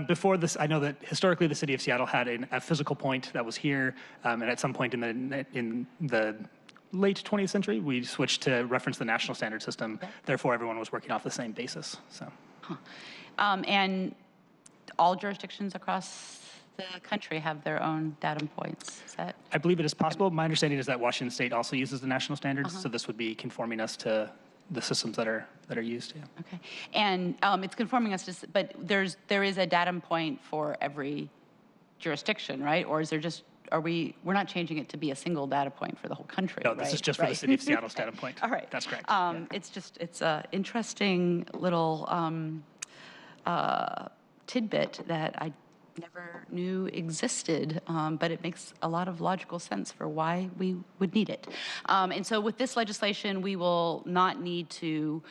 Before this, I know that historically the city of Seattle had a physical point that was here, and at some point in the late 20th century, we switched to reference the national standard system. Okay. Therefore, everyone was working off the same basis. So, and all jurisdictions across the country have their own datum points. Is that? I believe it is possible. My understanding is that Washington State also uses the national standards, so this would be conforming us to the systems that are used. Yeah. Okay, and it's conforming us to, but there is a datum point for every jurisdiction, right? Or is there just we're not changing it to be a single data point for the whole country? No, this is just for the city of Seattle's data point. All right, that's correct. It's an interesting little tidbit that I never knew existed, but it makes a lot of logical sense for why we would need it. And so with this legislation, we will not need to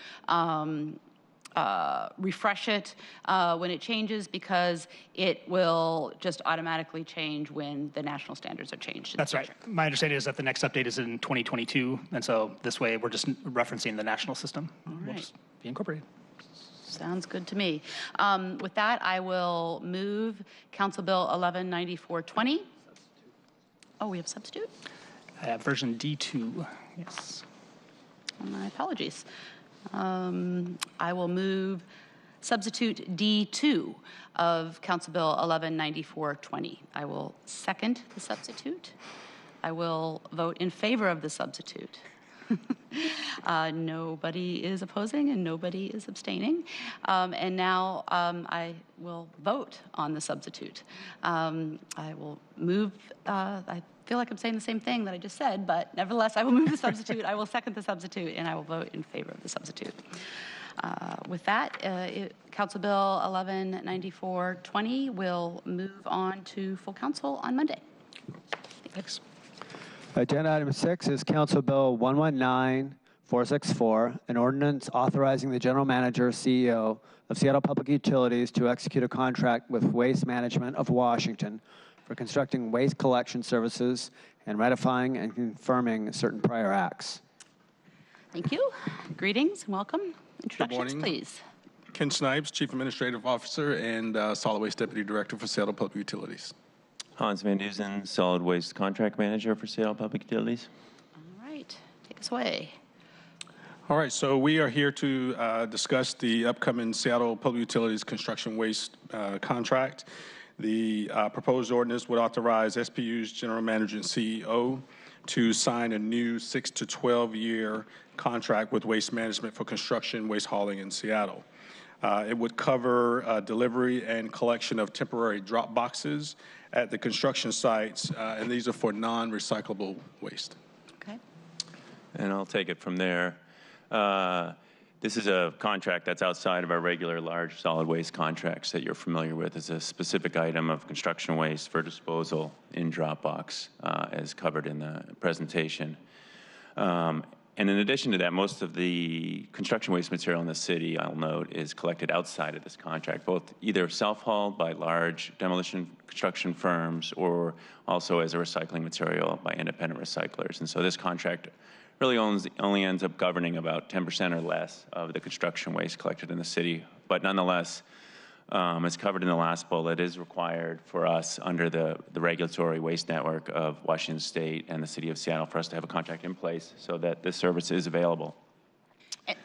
refresh it when it changes, because it will just automatically change when the national standards are changed. That's right. My understanding is that the next update is in 2022, and so this way we're just referencing the national system. All right. We'll just be incorporated. Sounds good to me. With that, I will move Council Bill 1194-20. Oh, we have substitute? I have version D2, yes. My apologies. I will move substitute D2 of Council Bill 1194-20. I will second the substitute. I will vote in favor of the substitute. Nobody is opposing and nobody is abstaining. And now I will vote on the substitute. I will move, I feel like I'm saying the same thing that I just said, but nevertheless, I will move the substitute, I will second the substitute, and I will vote in favor of the substitute. With that, Council Bill 1194-20 will move on to full council on Monday. Thanks. Agenda item 6 is Council Bill 119464, an ordinance authorizing the General Manager, CEO of Seattle Public Utilities to execute a contract with Waste Management of Washington for constructing waste collection services and ratifying and confirming certain prior acts. Thank you. Greetings and welcome. Introductions, please. Ken Snipes, Chief Administrative Officer and Solid Waste Deputy Director for Seattle Public Utilities. Hans Van Dusen, Solid Waste Contract Manager for Seattle Public Utilities. All right, take us away. All right, so we are here to discuss the upcoming Seattle Public Utilities construction waste contract. The proposed ordinance would authorize SPU's General Manager and CEO to sign a new 6 to 12-year contract with Waste Management for construction waste hauling in Seattle. It would cover delivery and collection of temporary drop boxes at the construction sites, and these are for non-recyclable waste. Okay. And I'll take it from there. This is a contract that's outside of our regular large solid waste contracts that you're familiar with. It's a specific item of construction waste for disposal in drop box, as covered in the presentation. And in addition to that, most of the construction waste material in the city, I'll note, is collected outside of this contract, both either self-hauled by large demolition construction firms or also as a recycling material by independent recyclers. And so this contract really only ends up governing about 10% or less of the construction waste collected in the city. But nonetheless, as covered in the last bullet, is required for us under the regulatory waste network of Washington State and the City of Seattle for us to have a contract in place so that this service is available.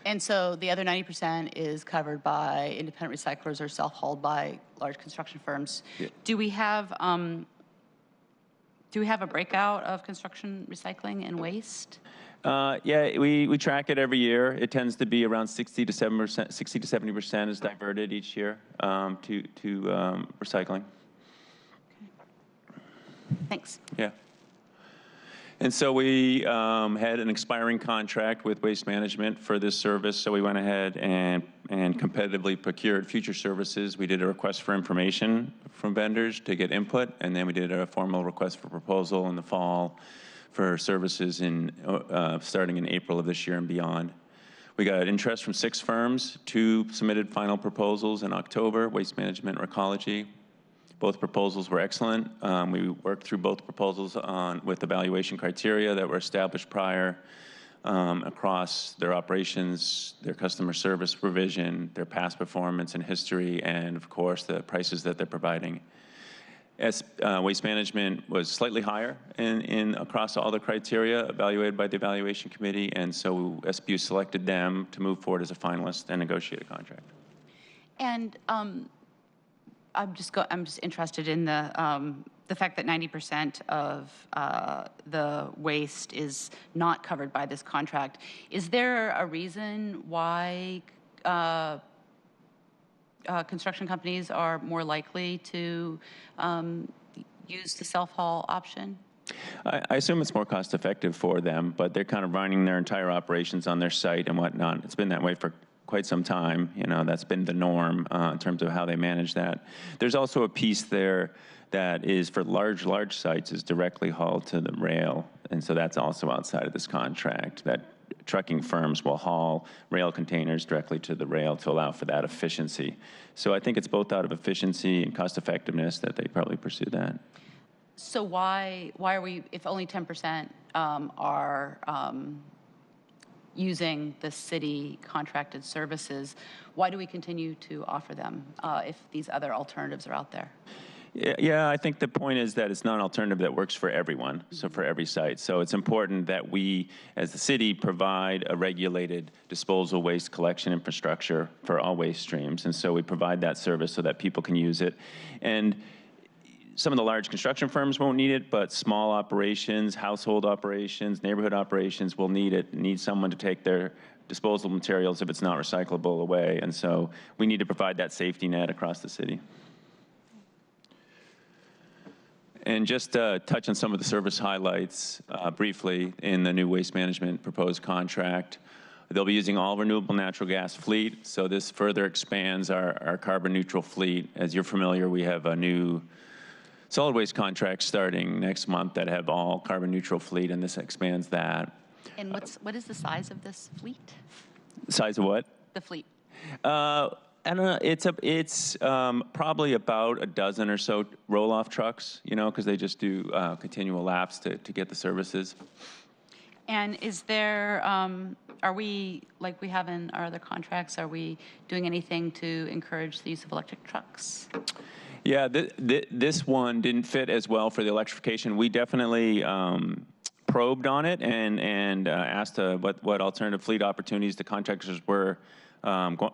And so the other 90% is covered by independent recyclers or self-hauled by large construction firms. Yeah. Do we have a breakout of construction recycling and waste? Yeah, we track it every year. It tends to be around 60 to 70% is diverted each year to recycling. Okay. Thanks. Yeah. And so we had an expiring contract with Waste Management for this service, so we went ahead and competitively procured future services. We did a request for information from vendors to get input, and then we did a formal request for proposal in the fall for services starting in April of this year and beyond. We got interest from 6 firms. 2 submitted final proposals in October, Waste Management, Recology. Both proposals were excellent. We worked through both proposals with evaluation criteria that were established prior across their operations, their customer service provision, their past performance and history, and of course the prices that they're providing. Waste management was slightly higher across all the criteria evaluated by the evaluation committee, and so SPU selected them to move forward as a finalist and negotiate a contract. And I'm just interested in the fact that 90% of the waste is not covered by this contract. Is there a reason why construction companies are more likely to use the self-haul option? I assume it's more cost effective for them, but they're kind of running their entire operations on their site and whatnot. It's been that way for quite some time. You know, that's been the norm in terms of how they manage that. There's also a piece there that is for large sites is directly hauled to the rail, and so that's also outside of this contract. That trucking firms will haul rail containers directly to the rail to allow for that efficiency. So I think it's both out of efficiency and cost effectiveness that they probably pursue that. So why are we, if only 10% are using the city contracted services, why do we continue to offer them if these other alternatives are out there? Yeah, I think the point is that it's not an alternative that works for everyone, so for every site. So it's important that we, as the city, provide a regulated disposal waste collection infrastructure for all waste streams. And so we provide that service so that people can use it. And some of the large construction firms won't need it, but small operations, household operations, neighborhood operations will need it, need someone to take their disposal materials if it's not recyclable away. And so we need to provide that safety net across the city. And just touch on some of the service highlights briefly in the new waste management proposed contract. They'll be using all renewable natural gas fleet, so this further expands our carbon neutral fleet. As you're familiar, we have a new solid waste contract starting next month that have all carbon neutral fleet, and this expands that. And what is the size of this fleet? Size of what? The fleet. I don't know. It's probably about a dozen or so roll-off trucks, you know, because they just do continual laps to get the services. And is there, are we, like we have in our other contracts, are we doing anything to encourage the use of electric trucks? Yeah, this one didn't fit as well for the electrification. We definitely probed on it and asked what alternative fleet opportunities the contractors were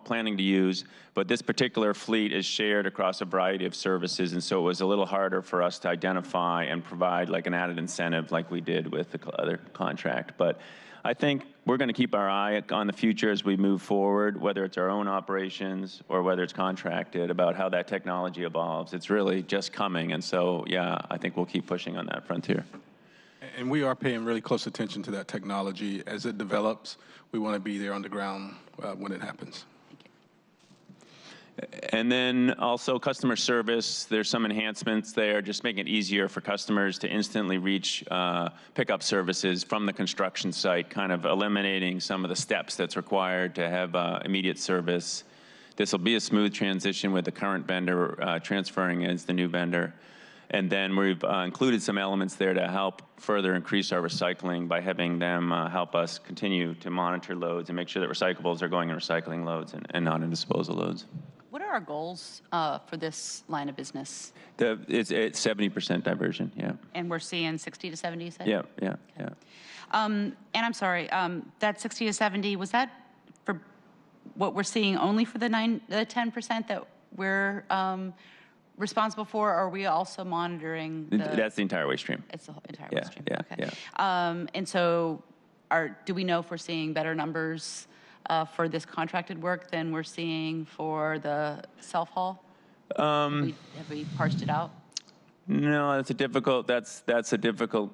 planning to use, but this particular fleet is shared across a variety of services, and so it was a little harder for us to identify and provide like an added incentive like we did with the other contract. But I think we're going to keep our eye on the future as we move forward, whether it's our own operations or whether it's contracted, about how that technology evolves. It's really just coming, and so yeah, I think we'll keep pushing on that frontier. And we are paying really close attention to that technology as it develops. We want to be there on the ground when it happens. And then also customer service, there's some enhancements there, just making it easier for customers to instantly reach pickup services from the construction site, kind of eliminating some of the steps that's required to have immediate service. This will be a smooth transition with the current vendor transferring as the new vendor. And then we've included some elements there to help further increase our recycling by having them help us continue to monitor loads and make sure that recyclables are going in recycling loads and not in disposal loads. What are our goals for this line of business? It's 70% diversion, yeah. And we're seeing 60 to 70, you said? Yeah, yeah, yeah. And I'm sorry, that 60 to 70, was that for what we're seeing only for the 10% that we're responsible for, or are we also monitoring That's the entire waste stream. It's the entire waste stream. Yeah, okay. yeah. And so do we know if we're seeing better numbers for this contracted work than we're seeing for the self-haul? Have we parsed it out? No, that's a difficult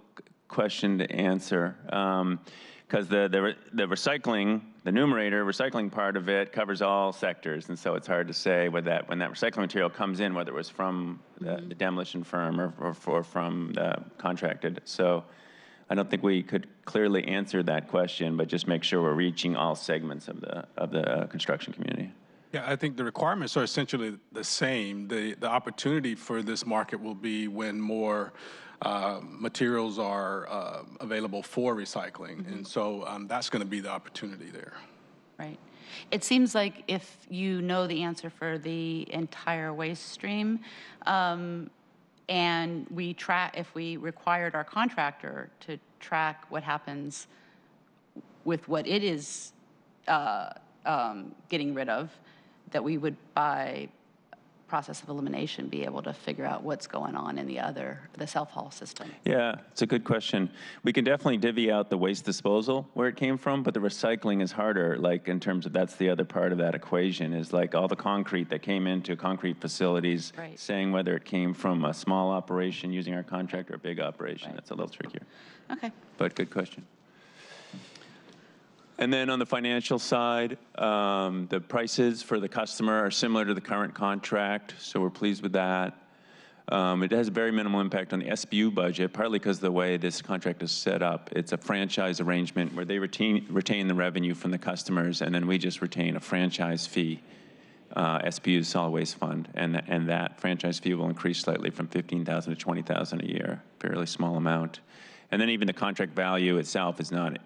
question to answer. Because the recycling, the numerator recycling part of it covers all sectors, and so it's hard to say when that recycling material comes in, whether it was from the demolition firm or from the contracted. So I don't think we could clearly answer that question, but just make sure we're reaching all segments of the construction community. Yeah, I think the requirements are essentially the same. The opportunity for this market will be when more materials are available for recycling. And so that's going to be the opportunity there. Right. It seems like if you know the answer for the entire waste stream, and if we required our contractor to track what happens with what it is getting rid of, that we would, by process of elimination, be able to figure out what's going on in the self-haul system. Yeah, it's a good question. We can definitely divvy out the waste disposal where it came from, but the recycling is harder, like in terms of that's the other part of that equation, is like all the concrete that came into concrete facilities, right, saying whether it came from a small operation using our contract or a big operation. Right. That's a little trickier. Okay. But good question. And then on the financial side, the prices for the customer are similar to the current contract, so we're pleased with that. It has a very minimal impact on the SBU budget, partly because of the way this contract is set up. It's a franchise arrangement where they retain the revenue from the customers, and then we just retain a franchise fee, SBU's Solid Waste Fund, and that franchise fee will increase slightly from $15,000 to $20,000 a year, fairly small amount. And then even the contract value itself is not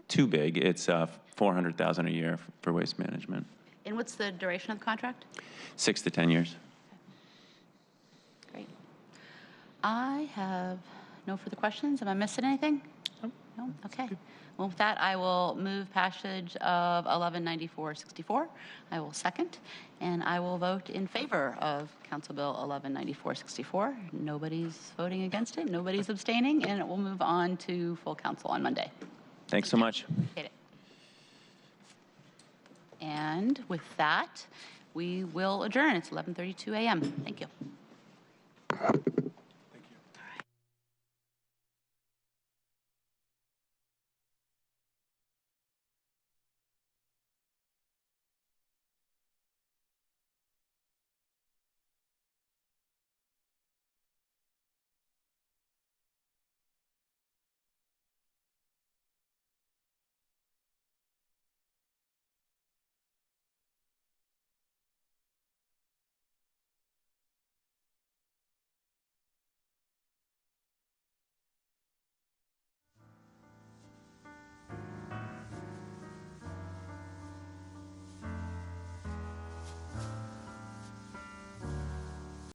too big. It's $400,000 a year for waste management. And what's the duration of the contract? 6 to 10 years. Great. I have no further questions. Am I missing anything? No? Okay. Well, with that, I will move passage of 1194-64. I will second, and I will vote in favor of Council Bill 1194-64. Nobody's voting against it. Nobody's abstaining, and it will move on to full council on Monday. Thanks so much. Appreciate it. And with that, we will adjourn. It's 11:32 a.m. Thank you.